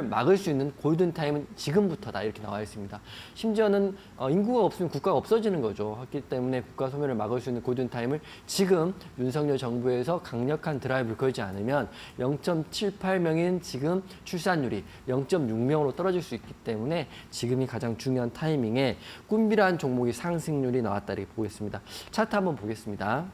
Speaker 2: 막을 수 있는 골든타임은 지금부터다 이렇게 나와 있습니다. 심지어는 인구가 없으면 국가가 없어지는 거죠. 그렇기 때문에 국가 소멸을 막을 수 있는 골든타임을 지금 윤석열 정부에서 강력한 드라이브를 걸지 않으면 0.78명인 지금 출산율이 0.6명으로 떨어질 수 있기 때문에 지금이 가장 중요한 타이밍에 꿈비라는 종목이 상승률이 나왔다 이렇게 보겠습니다. 차트 한번 보겠습니다.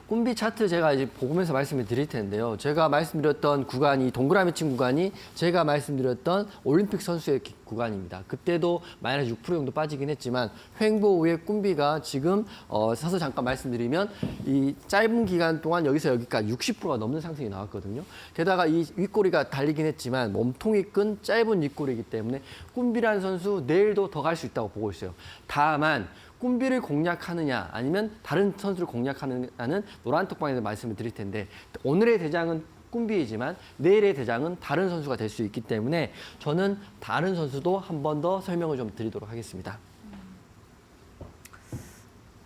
Speaker 2: 꿈비 차트 제가 이제 보면서 말씀을 드릴 텐데요. 제가 말씀드렸던 구간이 동그라미 친 구간이 제가 말씀드렸던 올림픽 선수의 구간입니다. 그때도 마이너스 6% 정도 빠지긴 했지만 횡보 후에 꿈비가 지금 서서 잠깐 말씀드리면 이 짧은 기간 동안 여기서 여기까지 60%가 넘는 상승이 나왔거든요. 게다가 이 윗꼬리가 달리긴 했지만 몸통이 끈 짧은 윗꼬리이기 때문에 꿈비라는 선수 내일도 더 갈 수 있다고 보고 있어요. 다만 꿈비를 공략하느냐 아니면 다른 선수를 공략하느냐는 노란톡방에서 말씀을 드릴 텐데 오늘의 대장은 꿈비이지만 내일의 대장은 다른 선수가 될 수 있기 때문에 저는 다른 선수도 한 번 더 설명을 좀 드리도록 하겠습니다.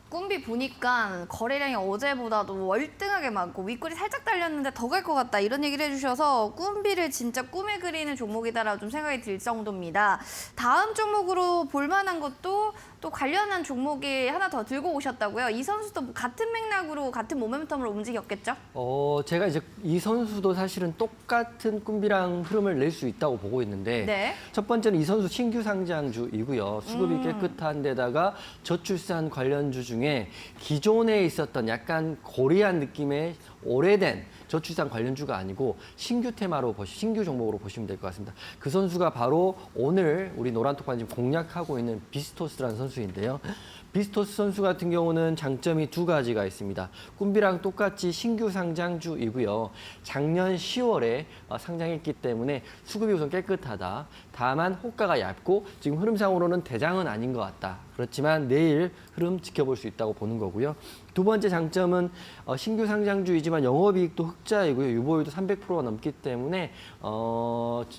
Speaker 1: 꿈비 보니까 거래량이 어제보다도 월등하게 많고 윗골이 살짝 달렸는데 더 갈 것 같다 이런 얘기를 해주셔서 꿈비를 진짜 꿈에 그리는 종목이다라고 좀 생각이 들 정도입니다. 다음 종목으로 볼만한 것도 또 관련한 종목이 하나 더 들고 오셨다고요. 이 선수도 같은 맥락으로 같은 모멘텀으로 움직였겠죠?
Speaker 2: 제가 이제 이 선수도 사실은 똑같은 꿈비랑 흐름을 낼 수 있다고 보고 있는데
Speaker 1: 네.
Speaker 2: 첫 번째는 이 선수 신규 상장주이고요. 수급이 깨끗한 데다가 저출산 관련주 중에 기존에 있었던 약간 고리한 느낌의 오래된 저출산 관련주가 아니고 신규 테마로 신규 종목으로 보시면 될 것 같습니다. 그 선수가 바로 오늘 우리 노란톡방 지금 공략하고 있는 비스토스라는 선수인데요. 비스토스 선수 같은 경우는 장점이 두 가지가 있습니다. 꿈비랑 똑같이 신규 상장주이고요. 작년 10월에 상장했기 때문에 수급이 우선 깨끗하다. 다만 호가가 얇고 지금 흐름상으로는 대장은 아닌 것 같다. 그렇지만 내일 흐름 지켜볼 수 있다고 보는 거고요. 두 번째 장점은 신규 상장주이지만 영업이익도 흑자이고요. 유보율도 300%가 넘기 때문에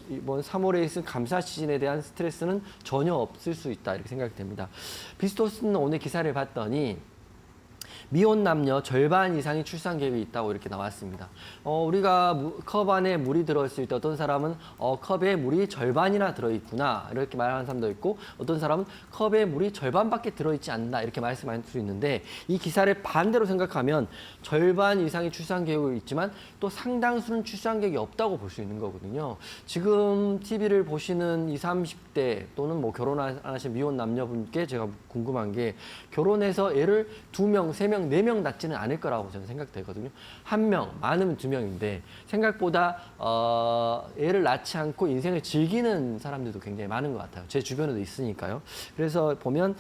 Speaker 2: 이번 3월에 있은 감사 시즌에 대한 스트레스는 전혀 없을 수 있다 이렇게 생각이 됩니다. 비스토스는 오늘 기사를 봤더니 미혼 남녀 절반 이상이 출산 계획이 있다고 이렇게 나왔습니다. 우리가 컵 안에 물이 들어있을 때 어떤 사람은 컵에 물이 절반이나 들어있구나 이렇게 말하는 사람도 있고 어떤 사람은 컵에 물이 절반밖에 들어있지 않나 이렇게 말씀할 수 있는데 이 기사를 반대로 생각하면 절반 이상이 출산 계획이 있지만 또 상당수는 출산 계획이 없다고 볼 수 있는 거거든요. 지금 TV를 보시는 20, 30대 또는 뭐 결혼 안 하신 미혼 남녀분께 제가 궁금한 게 결혼해서 애를 2명, 3명, 4명 낳지는 않을 거라고 저는 생각되거든요. 1명, 많으면 2명인데 생각보다 애를 낳지 않고 인생을 즐기는 사람들도 굉장히 많은 것 같아요. 제 주변에도 있으니까요. 그래서 보면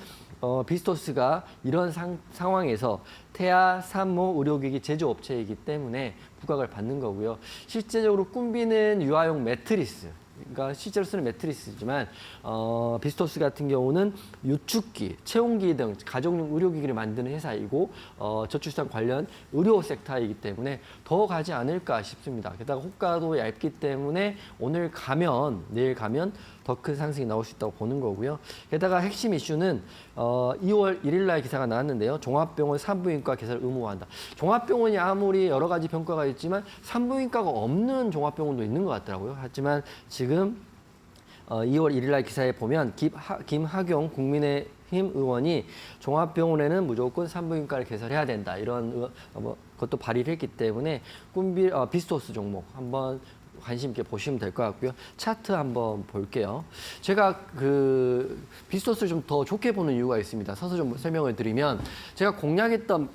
Speaker 2: 비스토스가 이런 상황에서 태아, 산모, 의료기기 제조업체이기 때문에 부각을 받는 거고요. 실제적으로 꿈비는 유아용 매트리스, 그러니까 실제로 쓰는 매트리스지만 비스토스 같은 경우는 유축기, 체온기 등 가정용 의료기기를 만드는 회사이고 저출산 관련 의료 섹터이기 때문에 더 가지 않을까 싶습니다. 게다가 호가도 얇기 때문에 오늘 가면 내일 가면 더 큰 상승이 나올 수 있다고 보는 거고요. 게다가 핵심 이슈는 2월 1일 날 기사가 나왔는데요. 종합병원 산부인과 개설 의무화한다. 종합병원이 아무리 여러 가지 평가가 있지만 산부인과가 없는 종합병원도 있는 것 같더라고요. 하지만 지금 2월 1일 날 기사에 보면 김학용 국민의힘 의원이 종합병원에는 무조건 산부인과를 개설해야 된다. 이런 것도 발의를 했기 때문에 비스토스 종목 한번 관심 있게 보시면 될 것 같고요. 차트 한번 볼게요. 제가 비스토스를 좀 더 좋게 보는 이유가 있습니다. 서서 좀 설명을 드리면 제가 공략했던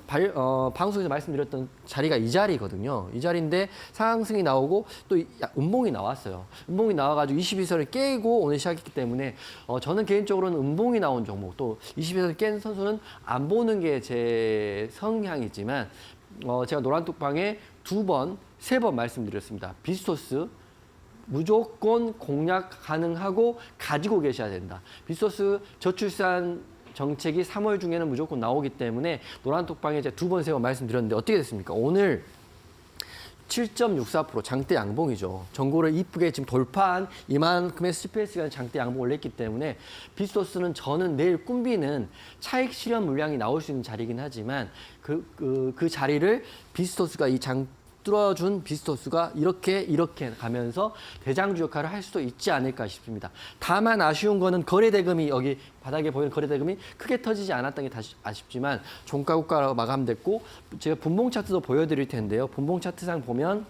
Speaker 2: 방송에서 말씀드렸던 자리가 이 자리거든요. 이 자리인데 상승이 나오고 또 음봉이 나왔어요. 음봉이 나와가지고 22선을 깨고 오늘 시작했기 때문에 저는 개인적으로는 음봉이 나온 종목 또 22선을 깬 선수는 안 보는 게 제 성향이지만 제가 노란톡방에 2번, 3번 말씀드렸습니다. 비스토스 무조건 공략 가능하고 가지고 계셔야 된다. 비스토스 저출산 정책이 3월 중에는 무조건 나오기 때문에 노란톡방에 제가 2번, 3번 말씀드렸는데 어떻게 됐습니까? 오늘 7.64% 장대 양봉이죠. 전고를 이쁘게 지금 돌파한 이만큼의 스페이스 시간 장대 양봉을 냈기 때문에 비스토스는 저는 내일 꿈비는 차익 실현 물량이 나올 수 있는 자리이긴 하지만 그 자리를 비스토스가 뚫어준 비스토스가 이렇게 가면서 대장주 역할을 할 수도 있지 않을까 싶습니다. 다만 아쉬운 거는 거래대금이 여기 바닥에 보이는 거래대금이 크게 터지지 않았다는 게 다시 아쉽지만 종가고가로 마감됐고 제가 분봉 차트도 보여드릴 텐데요. 분봉 차트상 보면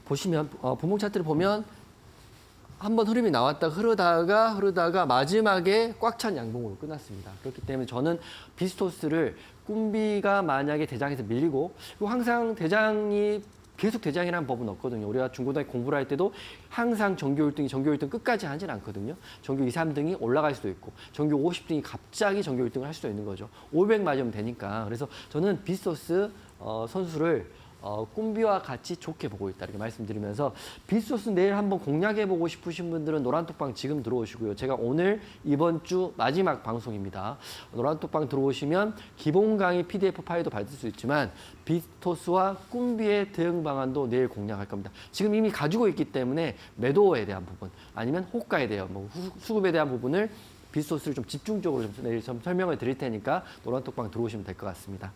Speaker 2: 보시면 분봉 차트를 보면 한번 흐름이 나왔다 흐르다가 마지막에 꽉 찬 양봉으로 끝났습니다. 그렇기 때문에 저는 비스토스를 꿈비가 만약에 대장에서 밀리고 그리고 항상 대장이 계속 대장이라는 법은 없거든요. 우리가 중고등학교 공부를 할 때도 항상 전교 1등 끝까지 하진 않거든요. 전교 2, 3등이 올라갈 수도 있고 전교 50등이 갑자기 전교 1등을 할 수도 있는 거죠. 500 맞으면 되니까. 그래서 저는 비스토스 선수를 꿈비와 같이 좋게 보고 있다 이렇게 말씀드리면서 비스토스 내일 한번 공략해보고 싶으신 분들은 노란톡방 지금 들어오시고요. 제가 오늘 이번 주 마지막 방송입니다. 노란톡방 들어오시면 기본 강의 PDF 파일도 받을 수 있지만 비스토스와 꿈비의 대응 방안도 내일 공략할 겁니다. 지금 이미 가지고 있기 때문에 매도에 대한 부분 아니면 호가에 대한 수급에 대한 부분을 비스토스를 좀 집중적으로 내일 좀 설명을 드릴 테니까 노란톡방 들어오시면 될 것 같습니다.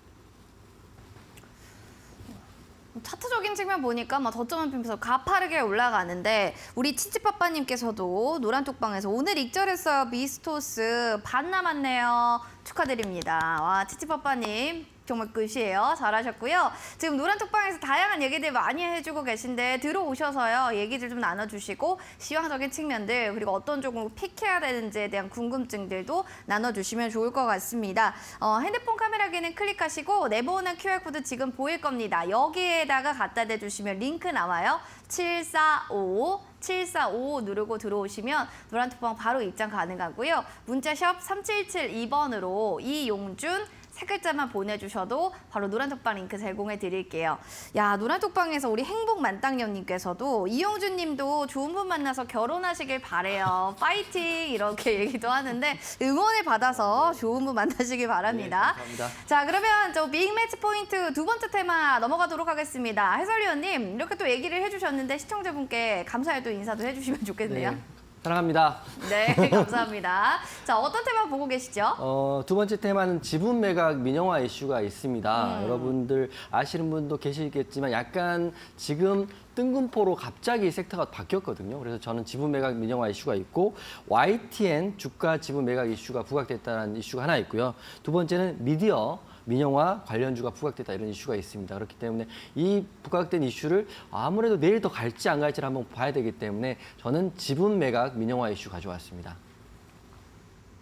Speaker 1: 차트적인 측면 보니까 막 덧점을 피면서 가파르게 올라가는데 우리 치치빠빠님께서도 노란톡방에서 오늘 익절했어요. 비스토스 반 남았네요. 축하드립니다. 와 치치빠빠님 정말 끝이에요. 잘하셨고요. 지금 노란톡방에서 다양한 얘기들 많이 해주고 계신데 들어오셔서요. 얘기들 좀 나눠주시고 시황적인 측면들 그리고 어떤 종목 픽해야 되는지에 대한 궁금증들도 나눠주시면 좋을 것 같습니다. 핸드폰 카메라기는 클릭하시고 내보는 QR코드 지금 보일 겁니다. 여기에다가 갖다 대주시면 링크 나와요. 7455 누르고 들어오시면 노란톡방 바로 입장 가능하고요. 문자샵 3772번으로 이용준 세 글자만 보내주셔도 바로 노란톡방 링크 제공해 드릴게요. 야 노란톡방에서 우리 행복만땅녀님께서도 이용준 님도 좋은 분 만나서 결혼하시길 바래요. 파이팅 이렇게 얘기도 하는데 응원을 받아서 좋은 분 만나시길 바랍니다.
Speaker 2: 네, 감사합니다.
Speaker 1: 자 그러면 저 빅매치 포인트 두 번째 테마 넘어가도록 하겠습니다. 해설위원님 이렇게 또 얘기를 해주셨는데 시청자분께 감사의 또 인사도 해주시면 좋겠네요.
Speaker 2: 네, 사랑합니다.
Speaker 1: 네, 감사합니다. 자, 어떤 테마 보고 계시죠?
Speaker 2: 두 번째 테마는 지분 매각 민영화 이슈가 있습니다. 여러분들 아시는 분도 계시겠지만 약간 지금 뜬금포로 갑자기 섹터가 바뀌었거든요. 그래서 저는 지분 매각 민영화 이슈가 있고 YTN 주가 지분 매각 이슈가 부각됐다는 이슈가 하나 있고요. 두 번째는 미디어 민영화 관련주가 부각됐다 이런 이슈가 있습니다. 그렇기 때문에 이 부각된 이슈를 아무래도 내일 더 갈지 안 갈지를 한번 봐야 되기 때문에 저는 지분 매각 민영화 이슈 가져왔습니다.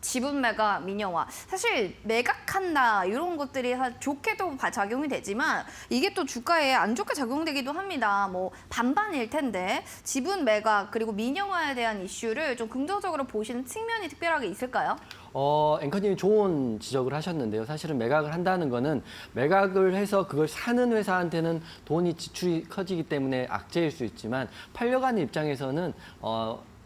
Speaker 1: 지분 매각 민영화. 사실 매각한다 이런 것들이 좋게도 작용이 되지만 이게 또 주가에 안 좋게 작용되기도 합니다. 뭐 반반일 텐데 지분 매각 그리고 민영화에 대한 이슈를 좀 긍정적으로 보시는 측면이 특별하게 있을까요?
Speaker 2: 앵커님이 좋은 지적을 하셨는데요. 사실은 매각을 한다는 거는 매각을 해서 그걸 사는 회사한테는 돈이 지출이 커지기 때문에 악재일 수 있지만 팔려가는 입장에서는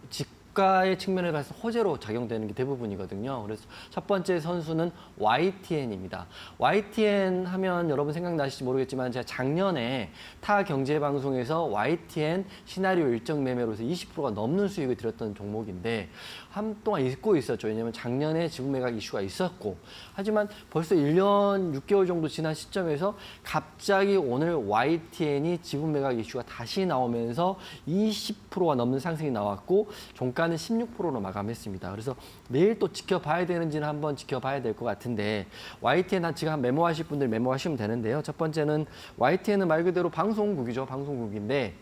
Speaker 2: 주가의 측면을 봐서 호재로 작용되는 게 대부분이거든요. 그래서 첫 번째 선수는 YTN입니다. YTN 하면 여러분 생각나실지 모르겠지만 제가 작년에 타 경제방송에서 YTN 시나리오 일정 매매로 해서 20%가 넘는 수익을 드렸던 종목인데 한동안 잊고 있었죠. 왜냐하면 작년에 지분 매각 이슈가 있었고 하지만 벌써 1년 6개월 정도 지난 시점에서 갑자기 오늘 YTN이 지분 매각 이슈가 다시 나오면서 20%가 넘는 상승이 나왔고 종가는 16%로 마감했습니다. 그래서 내일 또 지켜봐야 되는지는 한번 지켜봐야 될 것 같은데 YTN 지금 메모하실 분들 메모하시면 되는데요. 첫 번째는 YTN은 말 그대로 방송국이죠. 방송국인데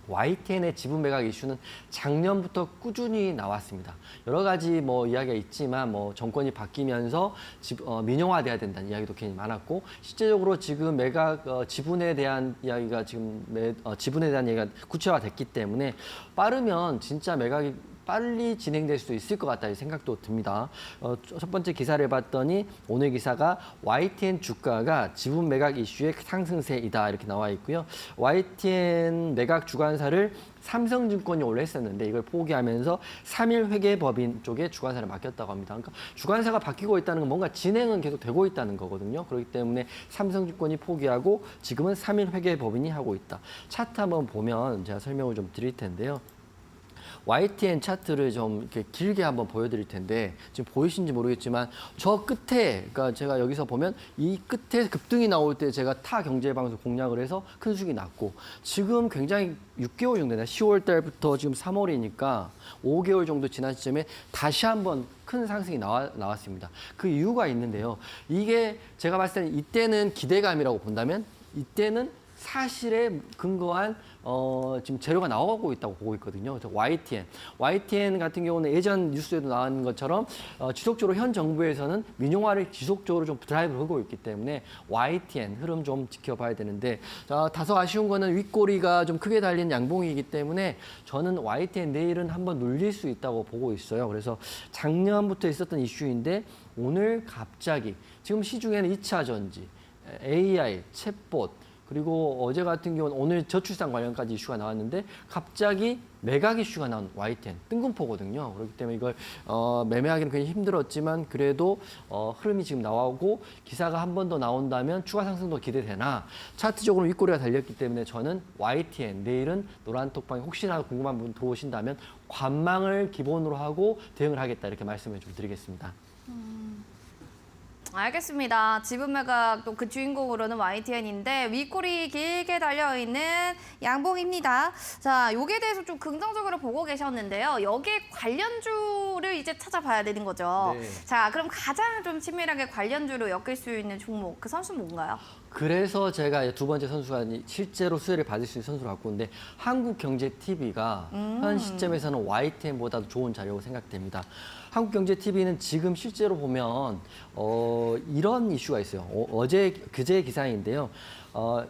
Speaker 2: YTN의 지분 매각 이슈는 작년부터 꾸준히 나왔습니다. 여러 가지 뭐 이야기가 있지만 뭐 정권이 바뀌면서 민영화돼야 된다는 이야기도 굉장히 많았고 실제적으로 지금 매각 지분에 대한 이야기가 지분에 대한 얘기가 구체화됐기 때문에 빠르면 진짜 매각이 빨리 진행될 수도 있을 것 같다는 생각도 듭니다. 첫 번째 기사를 봤더니 오늘 기사가 YTN 주가가 지분 매각 이슈의 상승세이다 이렇게 나와 있고요. YTN 매각 주관사를 삼성증권이 원래 했었는데 이걸 포기하면서 3일 회계법인 쪽에 주관사를 맡겼다고 합니다. 그러니까 주관사가 바뀌고 있다는 건 뭔가 진행은 계속 되고 있다는 거거든요. 그렇기 때문에 삼성증권이 포기하고 지금은 3일 회계법인이 하고 있다. 차트 한번 보면 제가 설명을 좀 드릴 텐데요. YTN 차트를 좀 이렇게 길게 한번 보여드릴 텐데 지금 보이신지 모르겠지만 저 끝에 그러니까 제가 여기서 보면 이 끝에 급등이 나올 때 제가 타 경제방송 공략을 해서 큰 수익이 났고 지금 굉장히 6개월 정도 되나 10월 달부터 지금 3월이니까 5개월 정도 지난 시점에 다시 한번 큰 상승이 나왔습니다. 그 이유가 있는데요. 이게 제가 봤을 때는 이때는 기대감이라고 본다면 이때는 사실에 근거한 지금 재료가 나오고 있다고 보고 있거든요. 그래서 YTN 같은 경우는 예전 뉴스에도 나온 것처럼 지속적으로 현 정부에서는 민영화를 지속적으로 좀 드라이브를 하고 있기 때문에 YTN 흐름 좀 지켜봐야 되는데 다소 아쉬운 거는 윗꼬리가 좀 크게 달린 양봉이기 때문에 저는 YTN 내일은 한번 눌릴 수 있다고 보고 있어요. 그래서 작년부터 있었던 이슈인데 오늘 갑자기 지금 시중에는 2차 전지, AI, 챗봇 그리고 어제 같은 경우는 오늘 저출산 관련까지 이슈가 나왔는데 갑자기 매각 이슈가 나온 YTN 뜬금포거든요. 그렇기 때문에 이걸 매매하기는 굉장히 힘들었지만 그래도 흐름이 지금 나오고 기사가 한 번 더 나온다면 추가 상승도 기대되나 차트적으로 윗꼬리가 달렸기 때문에 저는 YTN 내일은 노란톡방에 혹시나 궁금한 분 들어오신다면 관망을 기본으로 하고 대응을 하겠다 이렇게 말씀을 좀 드리겠습니다.
Speaker 1: 알겠습니다. 지분 매각 또 그 주인공으로는 YTN인데 윗꼬리 길게 달려있는 양봉입니다. 자, 요게 대해서 좀 긍정적으로 보고 계셨는데요. 여기에 관련주를 이제 찾아봐야 되는 거죠.
Speaker 2: 네.
Speaker 1: 자, 그럼 가장 좀 친밀하게 관련주로 엮일 수 있는 종목, 그 선수는 뭔가요?
Speaker 2: 그래서 제가 두 번째 선수가 실제로 수혜를 받을 수 있는 선수로 갖고 있는데 한국경제TV가 현 시점에서는 YTN보다도 좋은 자료라고 생각됩니다. 한국경제TV는 지금 실제로 보면 이런 이슈가 있어요. 그제 기사인데요.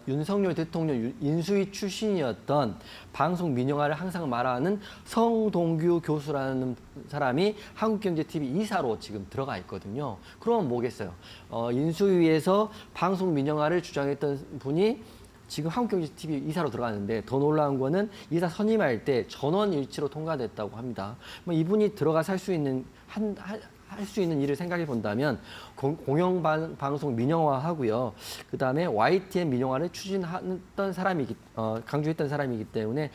Speaker 2: 윤석열 대통령 인수위 출신이었던 방송 민영화를 항상 말하는 성동규 교수라는 사람이 한국경제TV 이사로 지금 들어가 있거든요. 그러면 뭐겠어요? 인수위에서 방송 민영화를 주장했던 분이 지금 한국경제TV 이사로 들어갔는데 더 놀라운 거는 이사 선임할 때 전원 일치로 통과됐다고 합니다. 뭐 이분이 들어가서 할 수 있는 할 수 있는 일을 생각해 본다면 공영방송 민영화하고요. 그다음에 YTN 민영화를 추진했던 강조했던 사람이기 때문에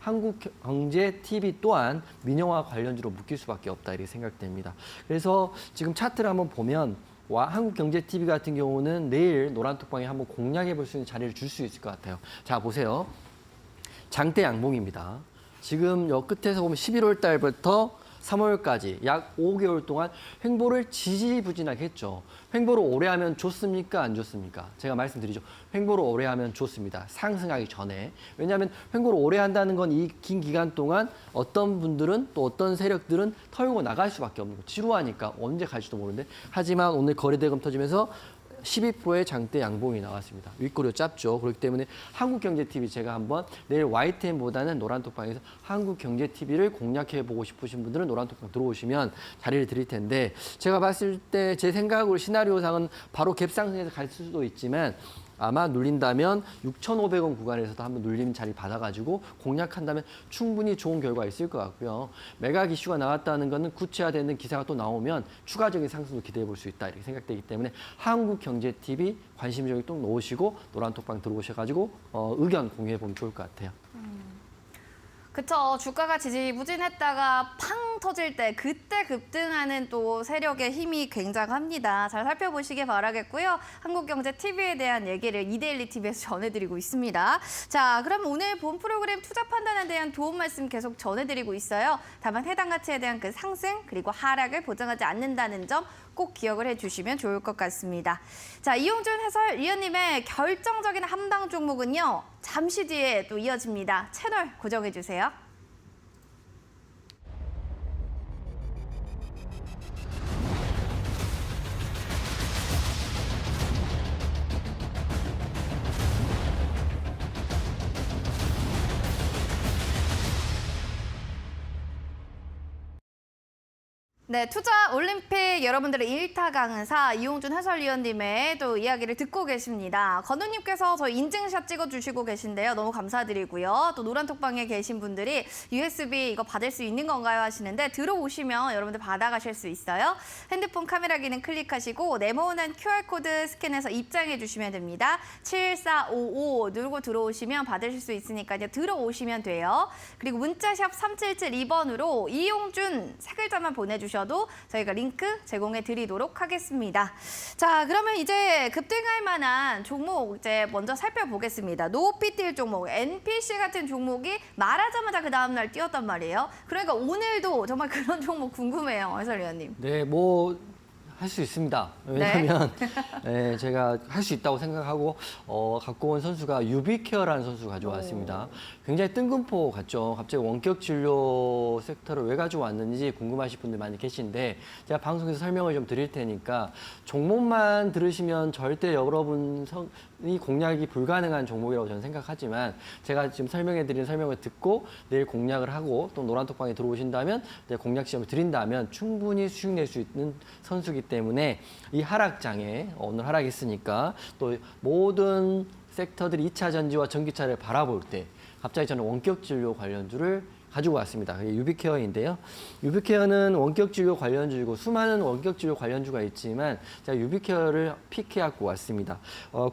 Speaker 2: 한국경제TV 또한 민영화 관련주로 묶일 수밖에 없다 이렇게 생각됩니다. 그래서 지금 차트를 한번 보면 한국경제TV 같은 경우는 내일 노란톡방에 한번 공략해 볼 수 있는 자리를 줄 수 있을 것 같아요. 자, 보세요. 장대 양봉입니다. 지금 여 끝에서 보면 11월 달부터 3월까지 약 5개월 동안 횡보를 지지부진하게 했죠. 횡보를 오래 하면 좋습니까? 안 좋습니까? 제가 말씀드리죠. 횡보를 오래 하면 좋습니다. 상승하기 전에. 왜냐하면 횡보를 오래 한다는 건 이 긴 기간 동안 어떤 분들은 또 어떤 세력들은 털고 나갈 수밖에 없는 거예요. 지루하니까 언제 갈지도 모르는데. 하지만 오늘 거래대금 터지면서 12%의 장대 양봉이 나왔습니다. 윗꼬리가 짧죠. 그렇기 때문에 한국경제TV 제가 한번 내일 YTN보다는 노란톡방에서 한국경제TV를 공략해보고 싶으신 분들은 노란톡방 들어오시면 자리를 드릴 텐데 제가 봤을 때 제 생각으로 시나리오상은 바로 갭상승해서 갈 수도 있지만 아마 눌린다면 6,500원 구간에서도 한번 눌림 자리 받아가지고 공략한다면 충분히 좋은 결과가 있을 것 같고요. 매각 이슈가 나왔다는 것은 구체화되는 기사가 또 나오면 추가적인 상승도 기대해 볼 수 있다 이렇게 생각되기 때문에 한국경제TV 관심적으로 또 놓으시고 노란톡방 들어오셔가지고 의견 공유해 보면 좋을 것 같아요.
Speaker 1: 그쵸. 주가가 지지부진했다가 팡 터질 때 그때 급등하는 또 세력의 힘이 굉장합니다. 잘 살펴보시길 바라겠고요. 한국경제TV에 대한 얘기를 이데일리 TV에서 전해드리고 있습니다. 자, 그럼 오늘 본 프로그램 투자 판단에 대한 도움 말씀 계속 전해드리고 있어요. 다만 해당 가치에 대한 그 상승 그리고 하락을 보장하지 않는다는 점 꼭 기억을 해주시면 좋을 것 같습니다. 자, 이용준 해설위원님의 결정적인 함당 종목은요. 잠시 뒤에 또 이어집니다. 채널 고정해주세요. 네, 투자 올림픽 여러분들의 일타 강사 이용준 해설위원님의 또 이야기를 듣고 계십니다. 건우님께서 저 인증샷 찍어주시고 계신데요. 너무 감사드리고요. 또 노란톡방에 계신 분들이 USB 이거 받을 수 있는 건가요 하시는데 들어오시면 여러분들 받아가실 수 있어요. 핸드폰 카메라 기능 클릭하시고 네모난 QR코드 스캔해서 입장해 주시면 됩니다. 7455 누르고 들어오시면 받으실 수 있으니까 이제 들어오시면 돼요. 그리고 문자샵 3772번으로 이용준 세 글자만 보내주셔도 저희가 링크 제공해 드리도록 하겠습니다. 자, 그러면 이제 급등할 만한 종목 이제 먼저 살펴보겠습니다. 노피틸 종목, NPC 같은 종목이 말하자마자 그 다음날 뛰었단 말이에요. 그러니까 오늘도 정말 그런 종목 궁금해요, 해설위원님.
Speaker 2: 네, 뭐 할 수 있습니다. 왜냐하면 제가 할 수 있다고 생각하고 갖고 온 선수가 유비케어라는 선수 가져왔습니다. 굉장히 뜬금포 같죠. 갑자기 원격 진료 섹터를 왜 가져왔는지 궁금하신 분들 많이 계신데 제가 방송에서 설명을 좀 드릴 테니까 종목만 들으시면 절대 여러분이 공략이 불가능한 종목이라고 저는 생각하지만 제가 지금 설명해드린 설명을 듣고 내일 공략을 하고 또 노란톡방에 들어오신다면 공략 시험을 드린다면 충분히 수익 낼 수 있는 선수이기 때문에 이 하락장에 오늘 하락했으니까 또 모든 섹터들이 2차 전지와 전기차를 바라볼 때 갑자기 저는 원격 진료 관련주를 가지고 왔습니다. 유비케어인데요. 유비케어는 원격 진료 관련주이고 수많은 원격 진료 관련주가 있지만 제가 유비케어를 픽해갖고 왔습니다.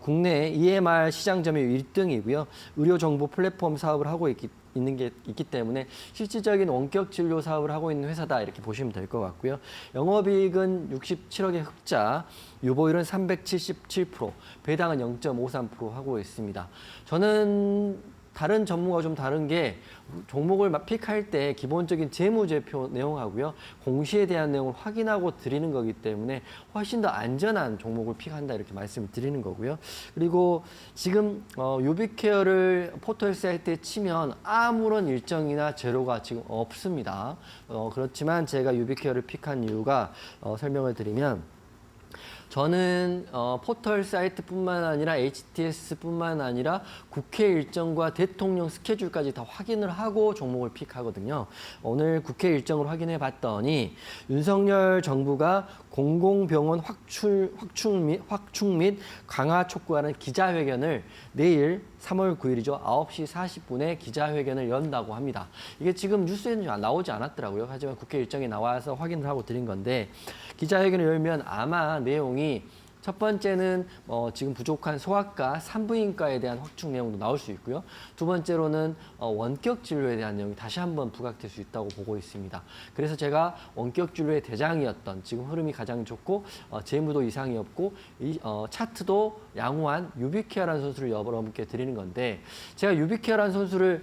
Speaker 2: 국내 EMR 시장 점유율 1등이고요. 의료 정보 플랫폼 사업을 하고 있는 게 있기 때문에 실질적인 원격 진료 사업을 하고 있는 회사다 이렇게 보시면 될 것 같고요. 영업이익은 67억의 흑자, 유보율은 377%, 배당은 0.53% 하고 있습니다. 저는 다른 전문가와 좀 다른 게 종목을 픽할 때 기본적인 재무제표 내용하고요. 공시에 대한 내용을 확인하고 드리는 거기 때문에 훨씬 더 안전한 종목을 픽한다 이렇게 말씀을 드리는 거고요. 그리고 지금 유비케어를 포털 사이트에 치면 아무런 일정이나 재료가 지금 없습니다. 그렇지만 제가 유비케어를 픽한 이유가 설명을 드리면 저는 포털 사이트뿐만 아니라 HTS뿐만 아니라 국회 일정과 대통령 스케줄까지 다 확인을 하고 종목을 픽하거든요. 오늘 국회 일정을 확인해 봤더니 윤석열 정부가 공공병원 확충 및 강화 촉구하는 기자회견을 내일 3월 9일이죠. 9시 40분에 기자회견을 연다고 합니다. 이게 지금 뉴스에는 나오지 않았더라고요. 하지만 국회 일정에 나와서 확인을 하고 드린 건데 기자회견을 열면 아마 내용이 첫 번째는 지금 부족한 소아과, 산부인과에 대한 확충 내용도 나올 수 있고요. 두 번째로는 원격 진료에 대한 내용이 다시 한번 부각될 수 있다고 보고 있습니다. 그래서 제가 원격 진료의 대장이었던 지금 흐름이 가장 좋고 재무도 이상이 없고 차트도 양호한 유비케어라는 선수를 여러분께 드리는 건데 제가 유비케어라는 선수를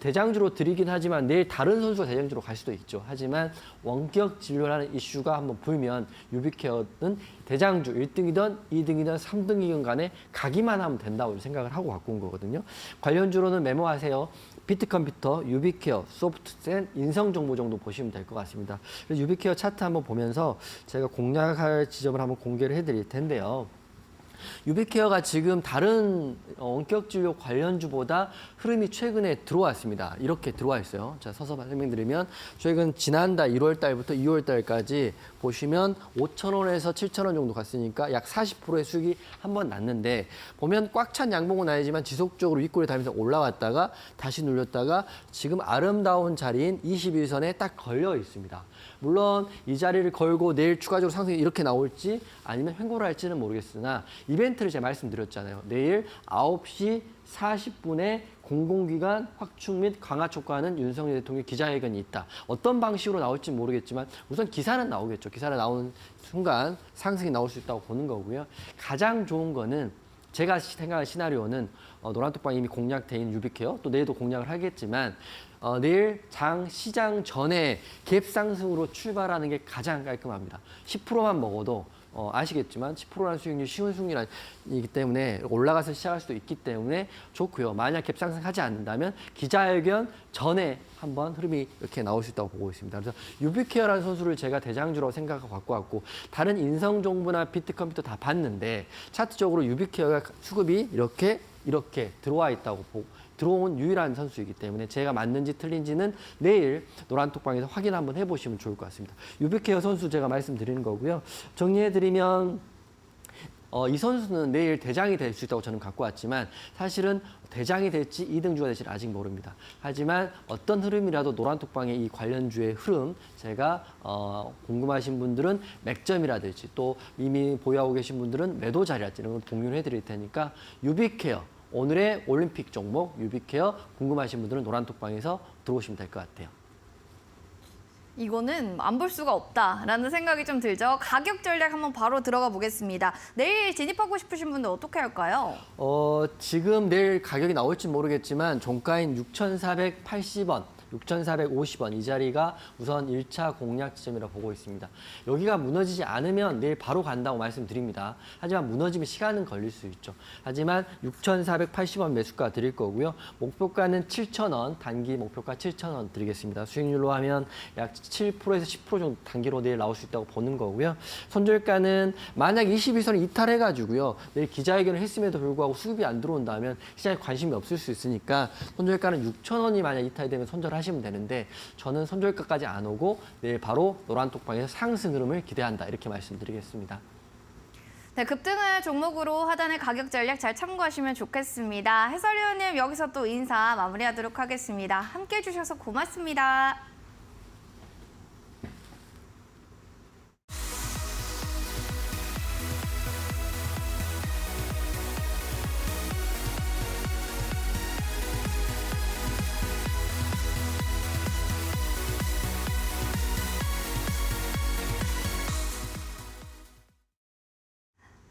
Speaker 2: 대장주로 드리긴 하지만 내일 다른 선수가 대장주로 갈 수도 있죠. 하지만 원격 진료라는 이슈가 한번 불면 유비케어는 대장주 1등이든 2등이든 3등이든 간에 가기만 하면 된다고 생각을 하고 갖고 온 거거든요. 관련주로는 메모하세요. 비트컴퓨터, 유비케어, 소프트센, 인성정보 정도 보시면 될 것 같습니다. 그래서 유비케어 차트 한번 보면서 제가 공략할 지점을 한번 공개를 해드릴 텐데요. 유비케어가 지금 다른 원격 진료 관련주보다 흐름이 최근에 들어왔습니다. 이렇게 들어와 있어요. 자, 서서 설명드리면 최근 지난달 1월 달부터 2월 달까지 보시면 5,000원에서 7,000원 정도 갔으니까 약 40%의 수익이 한 번 났는데 보면 꽉 찬 양봉은 아니지만 지속적으로 윗골에 달면서 올라왔다가 다시 눌렸다가 지금 아름다운 자리인 21선에 딱 걸려 있습니다. 물론 이 자리를 걸고 내일 추가적으로 상승이 이렇게 나올지 아니면 횡보를 할지는 모르겠으나 이벤트를 제가 말씀드렸잖아요. 내일 9시 40분에 공공기관 확충 및 강화 촉구하는 윤석열 대통령의 기자회견이 있다. 어떤 방식으로 나올지 모르겠지만 우선 기사는 나오겠죠. 기사를 나오는 순간 상승이 나올 수 있다고 보는 거고요. 가장 좋은 거는 제가 생각하는 시나리오는 노란톡방 이미 공략돼 있는 유비케어 또 내일도 공략을 하겠지만 내일 시장 전에 갭 상승으로 출발하는 게 가장 깔끔합니다. 10%만 먹어도 아시겠지만 10%라는 수익률이 쉬운 수익률이기 때문에 올라가서 시작할 수도 있기 때문에 좋고요. 만약 갭 상승하지 않는다면 기자회견 전에 한번 흐름이 이렇게 나올 수 있다고 보고 있습니다. 그래서 유비케어라는 선수를 제가 대장주라고 생각하고 갖고 왔고 다른 인성정보나 비트컴퓨터 다 봤는데 차트적으로 유비케어가 수급이 이렇게 들어와 있다고 들어온 유일한 선수이기 때문에 제가 맞는지 틀린지는 내일 노란톡방에서 확인 한번 해보시면 좋을 것 같습니다. 유비케어 선수 제가 말씀드리는 거고요. 정리해드리면 이 선수는 내일 대장이 될 수 있다고 저는 갖고 왔지만 사실은 대장이 될지 2등주가 될지는 아직 모릅니다. 하지만 어떤 흐름이라도 노란톡방의 이 관련주의 흐름 제가 궁금하신 분들은 맥점이라든지 또 이미 보유하고 계신 분들은 매도 자리라든지 이런 걸 공유를 해드릴 테니까 유비케어 오늘의 올림픽 종목 유비케어 궁금하신 분들은 노란톡방에서 들어오시면 될 것 같아요.
Speaker 1: 이거는 안 볼 수가 없다라는 생각이 좀 들죠. 가격 전략 한번 바로 들어가 보겠습니다. 내일 진입하고 싶으신 분들 어떻게 할까요?
Speaker 2: 지금 내일 가격이 나올지 모르겠지만 종가인 6,480원 6,450원 이 자리가 우선 1차 공략 지점이라고 보고 있습니다. 여기가 무너지지 않으면 내일 바로 간다고 말씀드립니다. 하지만 무너지면 시간은 걸릴 수 있죠. 하지만 6,480원 매수가 드릴 거고요. 목표가는 7,000원, 단기 목표가 7,000원 드리겠습니다. 수익률로 하면 약 7%에서 10% 정도 단기로 내일 나올 수 있다고 보는 거고요. 손절가는 만약 22선을 이탈해가지고요. 내일 기자회견을 했음에도 불구하고 수급이 안 들어온다면 시장에 관심이 없을 수 있으니까 손절가는 6,000원이 만약 이탈되면 손절하시면 되는데 저는 손절가까지 안 오고 내일 바로 노란톡방에서 상승 흐름을 기대한다 이렇게 말씀드리겠습니다.
Speaker 1: 네, 급등을 종목으로 하단의 가격 전략 잘 참고하시면 좋겠습니다. 해설위원님 여기서 또 인사 마무리하도록 하겠습니다. 함께해 주셔서 고맙습니다.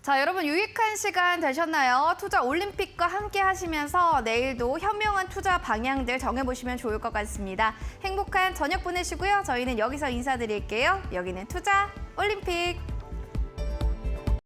Speaker 1: 자, 여러분 유익한 시간 되셨나요? 투자 올림픽과 함께 하시면서 내일도 현명한 투자 방향들 정해보시면 좋을 것 같습니다. 행복한 저녁 보내시고요. 저희는 여기서 인사드릴게요. 여기는 투자 올림픽.